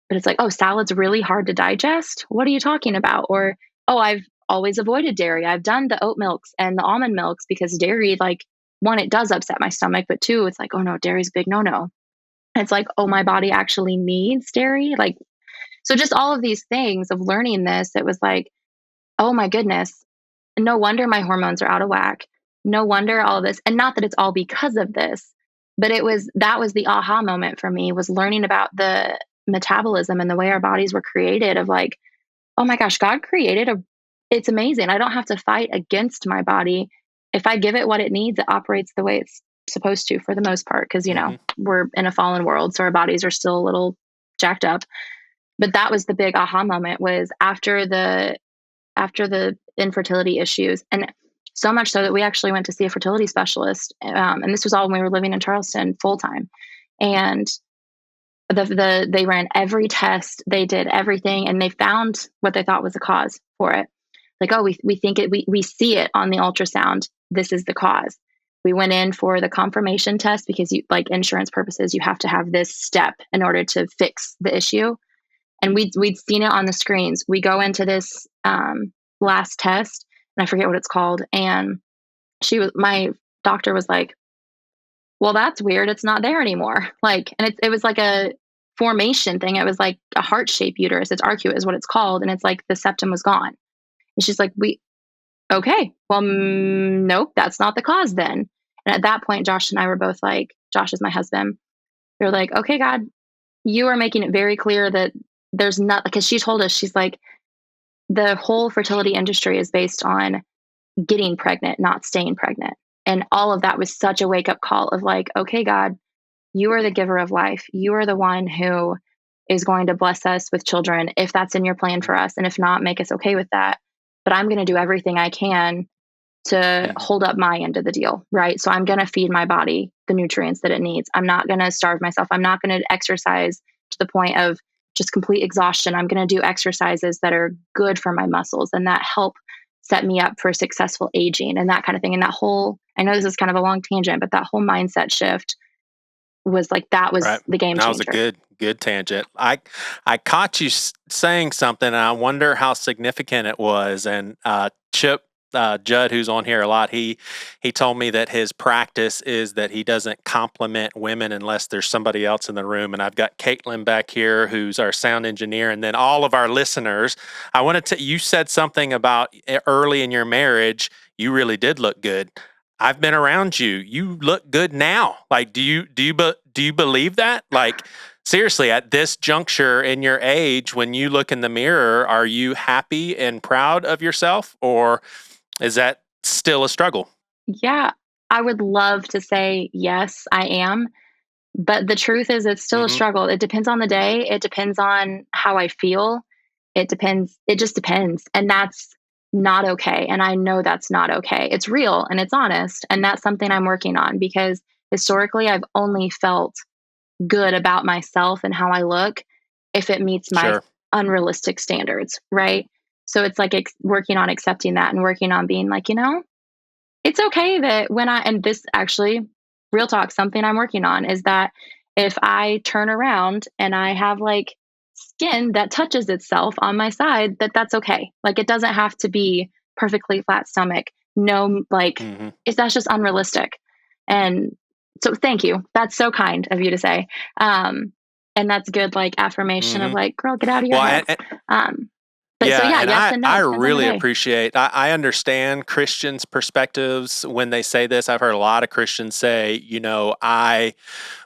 But it's like, salad's really hard to digest. What are you talking about? Or, I've always avoided dairy. I've done the oat milks and the almond milks because dairy, like, one, it does upset my stomach, but two, it's like, oh no, dairy's big no. It's like, my body actually needs dairy. Like, so just all of these things of learning this, it was like, oh my goodness, no wonder my hormones are out of whack. No wonder all of this. And not that it's all because of this, but that was the aha moment for me, was learning about the metabolism and the way our bodies were created, of like, oh my gosh, God created it's amazing. I don't have to fight against my body. If I give it what it needs, it operates the way it's supposed to for the most part. Cause we're in a fallen world. So our bodies are still a little jacked up. But that was the big aha moment, was after the infertility issues. And so much so that we actually went to see a fertility specialist. And this was all when we were living in Charleston full time. And they ran every test, they did everything, and they found what they thought was the cause for it. Like, we think it, we see it on the ultrasound. This is the cause. We went in for the confirmation test because like insurance purposes, you have to have this step in order to fix the issue. And we'd seen it on the screens. We go into this last test, and I forget what it's called. And my doctor was like, well, that's weird. It's not there anymore. Like, and it was like formation thing. It was like a heart-shaped uterus. It's arcuate is what it's called. And it's like the septum was gone. And she's like, okay, well, nope, that's not the cause then. And at that point, Josh and I were both like, Josh is my husband. We were like, okay, God, you are making it very clear that there's not, because she told us, she's like, the whole fertility industry is based on getting pregnant, not staying pregnant. And all of that was such a wake-up call of like, okay, God, you are the giver of life. You are the one who is going to bless us with children if that's in your plan for us. And if not, make us okay with that. But I'm going to do everything I can to hold up my end of the deal, right? So I'm going to feed my body the nutrients that it needs. I'm not going to starve myself. I'm not going to exercise to the point of just complete exhaustion. I'm going to do exercises that are good for my muscles and that help set me up for successful aging and that kind of thing. And that whole, I know this is kind of a long tangent, but that whole mindset shift was like, that was the game changer. That was a good tangent. I caught you saying something, and I wonder how significant it was. And Chip Judd, who's on here a lot, he told me that his practice is that he doesn't compliment women unless there's somebody else in the room. And I've got Caitlin back here, who's our sound engineer, and then all of our listeners. I wanted to. You said something about early in your marriage, you really did look good. I've been around you. You look good now. Like, do you believe that? Like, seriously, at this juncture in your age, when you look in the mirror, are you happy and proud of yourself, or is that still a struggle? Yeah, I would love to say yes, I am. But the truth is, it's still a struggle. It depends on the day. It depends on how I feel. It depends. It just depends. And that's not okay. And I know that's not okay. It's real and it's honest. And that's something I'm working on, because historically I've only felt good about myself and how I look if it meets my unrealistic standards. Right. So it's like working on accepting that and working on being like, it's okay that and this actually, real talk, something I'm working on is that if I turn around and I have like skin that touches itself on my side, that's okay. Like, it doesn't have to be perfectly flat stomach. No, like that's just unrealistic. And so thank you. That's so kind of you to say. And that's good, like affirmation of like, girl, get out of your head. But yes and no. I really appreciate, I understand Christians' perspectives when they say this. I've heard a lot of Christians say, I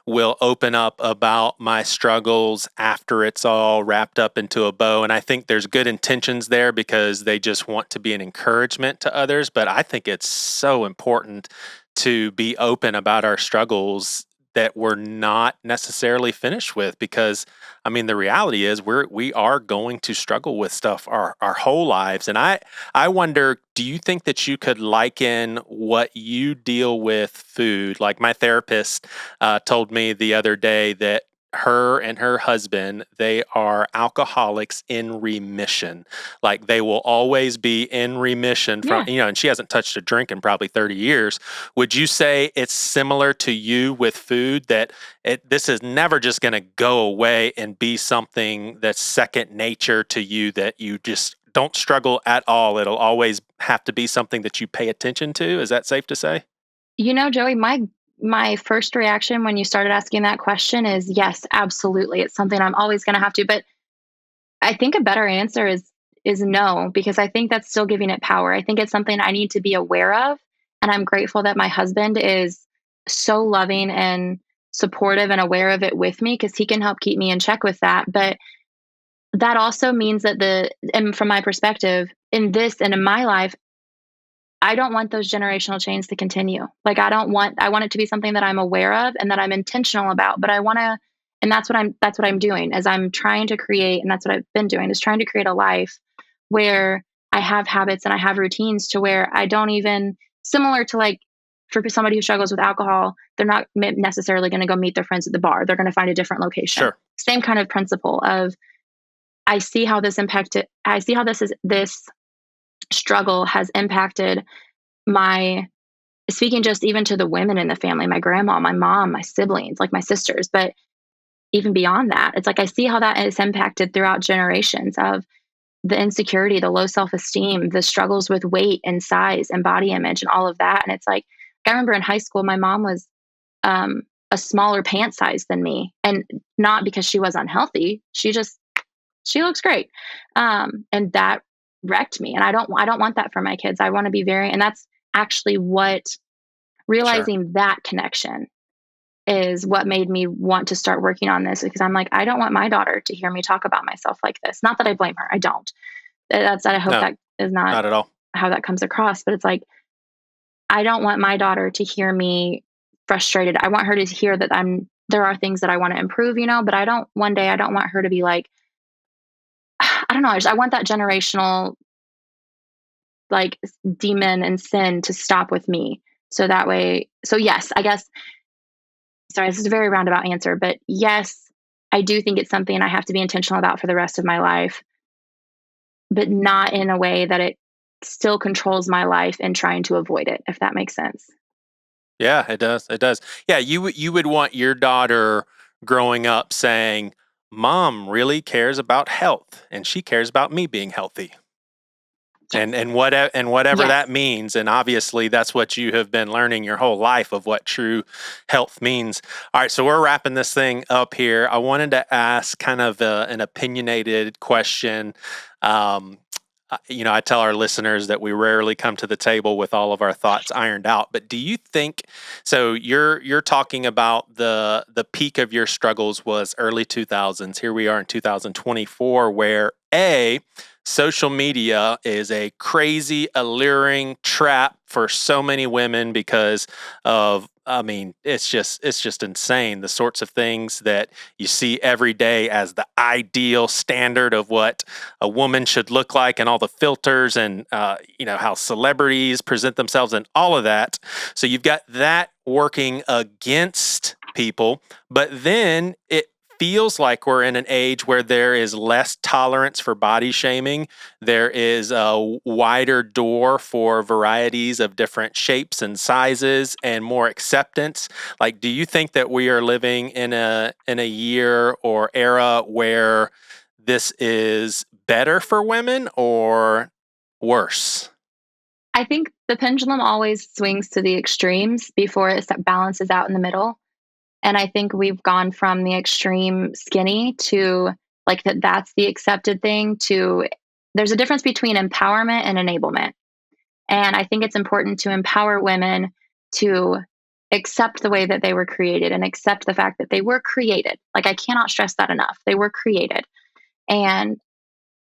will open up about my struggles after it's all wrapped up into a bow. And I think there's good intentions there because they just want to be an encouragement to others. But I think it's so important to be open about our struggles that we're not necessarily finished with, because the reality is we are going to struggle with stuff our whole lives. And I wonder, do you think that you could liken what you deal with food? Like, my therapist told me the other day that her and her husband, they are alcoholics in remission. Like, they will always be in remission from, and she hasn't touched a drink in probably 30 years. Would you say it's similar to you with food, that this is never just going to go away and be something that's second nature to you, that you just don't struggle at all? It'll always have to be something that you pay attention to. Is that safe to say? Joey, my first reaction when you started asking that question is yes, absolutely. It's something I'm always going to have to. But I think a better answer is no, because I think that's still giving it power. I think it's something I need to be aware of. And I'm grateful that my husband is so loving and supportive and aware of it with me, because he can help keep me in check with that. But that also means that and from my perspective, in this and in my life, I don't want those generational chains to continue. Like, I want it to be something that I'm aware of and that I'm intentional about, but and that's what I'm doing, as I'm trying to create, and that's what I've been doing, is trying to create a life where I have habits and I have routines to where I don't even, similar to like, for somebody who struggles with alcohol, they're not necessarily going to go meet their friends at the bar. They're going to find a different location. Sure. Same kind of principle of, I see how this struggle has impacted speaking just even to the women in the family, my grandma, my mom, my siblings, like my sisters, but even beyond that, it's like, I see how that is impacted throughout generations of the insecurity, the low self-esteem, the struggles with weight and size and body image and all of that. And it's like, I remember in high school, my mom was a smaller pant size than me. And not because she was unhealthy. She looks great. And that wrecked me. And I don't want that for my kids. I want to be and that's actually what realizing that connection is what made me want to start working on this, because I'm like, I don't want my daughter to hear me talk about myself like this. Not that I blame her. I don't. I hope that is not at all how that comes across, but it's like, I don't want my daughter to hear me frustrated. I want her to hear that there are things that I want to improve, but one day I don't want her to be like, I don't know. I want that generational like demon and sin to stop with me. So that way, yes, I guess, sorry, this is a very roundabout answer, but yes, I do think it's something I have to be intentional about for the rest of my life, but not in a way that it still controls my life and trying to avoid it, if that makes sense. Yeah, it does. It does. Yeah, you would want your daughter growing up saying, Mom really cares about health and she cares about me being healthy. And whatever that means. And obviously that's what you have been learning your whole life of what true health means. All right, so we're wrapping this thing up here. I wanted to ask kind of an opinionated question. I tell our listeners that we rarely come to the table with all of our thoughts ironed out. But do you think, so you're talking about the peak of your struggles was early 2000s. Here we are in 2024, where social media is a crazy, alluring trap for so many women because of, it's just insane. The sorts of things that you see every day as the ideal standard of what a woman should look like, and all the filters and, how celebrities present themselves and all of that. So you've got that working against people, but then it feels like we're in an age where there is less tolerance for body shaming. There is a wider door for varieties of different shapes and sizes and more acceptance. Like, do you think that we are living in a year or era where this is better for women or worse? I think the pendulum always swings to the extremes before it balances out in the middle. And I think we've gone from the extreme skinny to like that's the accepted thing to there's a difference between empowerment and enablement. And I think it's important to empower women to accept the way that they were created and accept the fact that they were created. Like, I cannot stress that enough. They were created. And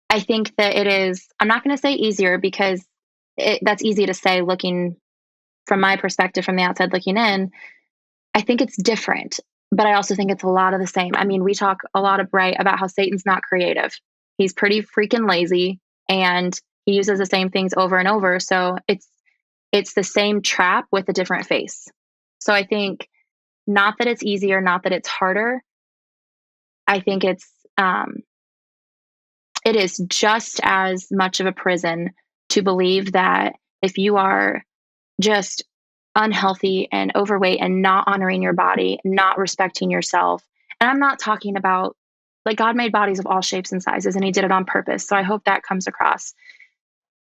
I think that it is, I'm not going to say easier because that's easy to say looking from my perspective from the outside looking in. I think it's different, but I also think it's a lot of the same. I mean, we talk a lot about how Satan's not creative. He's pretty freaking lazy and he uses the same things over and over. So it's the same trap with a different face. So I think not that it's easier, not that it's harder. I think it is just as much of a prison to believe that if you are just unhealthy and overweight and not honoring your body, not respecting yourself. And I'm not talking about, like, God made bodies of all shapes and sizes and he did it on purpose. So I hope that comes across.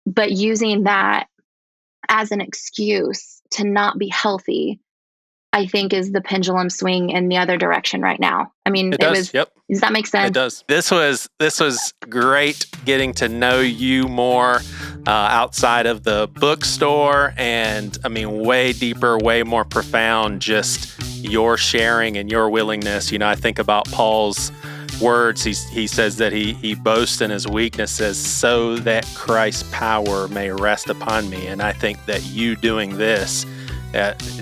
But using that as an excuse to not be healthy, I think is the pendulum swing in the other direction right now. I mean, Yep. Does that make sense? It does. This was great getting to know you more outside of the bookstore, and I mean, way deeper, way more profound, just your sharing and your willingness. I think about Paul's words. He says that he boasts in his weaknesses so that Christ's power may rest upon me. And I think that you doing this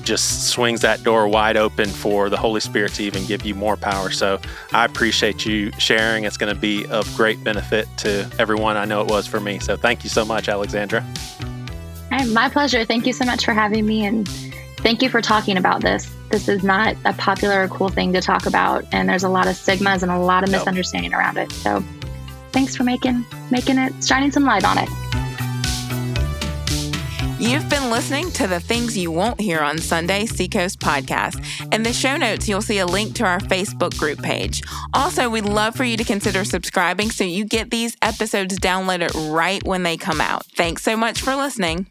just swings that door wide open for the Holy Spirit to even give you more power. So I appreciate you sharing. It's going to be of great benefit to everyone. I know it was for me. So thank you so much, Alexandra. My pleasure. Thank you so much for having me. And thank you for talking about this. This is not a popular or cool thing to talk about. And there's a lot of stigmas and a lot of misunderstanding around it. So thanks for making it, shining some light on it. You've been listening to the Things You Won't Hear on Sunday Seacoast podcast. In the show notes, you'll see a link to our Facebook group page. Also, we'd love for you to consider subscribing so you get these episodes downloaded right when they come out. Thanks so much for listening.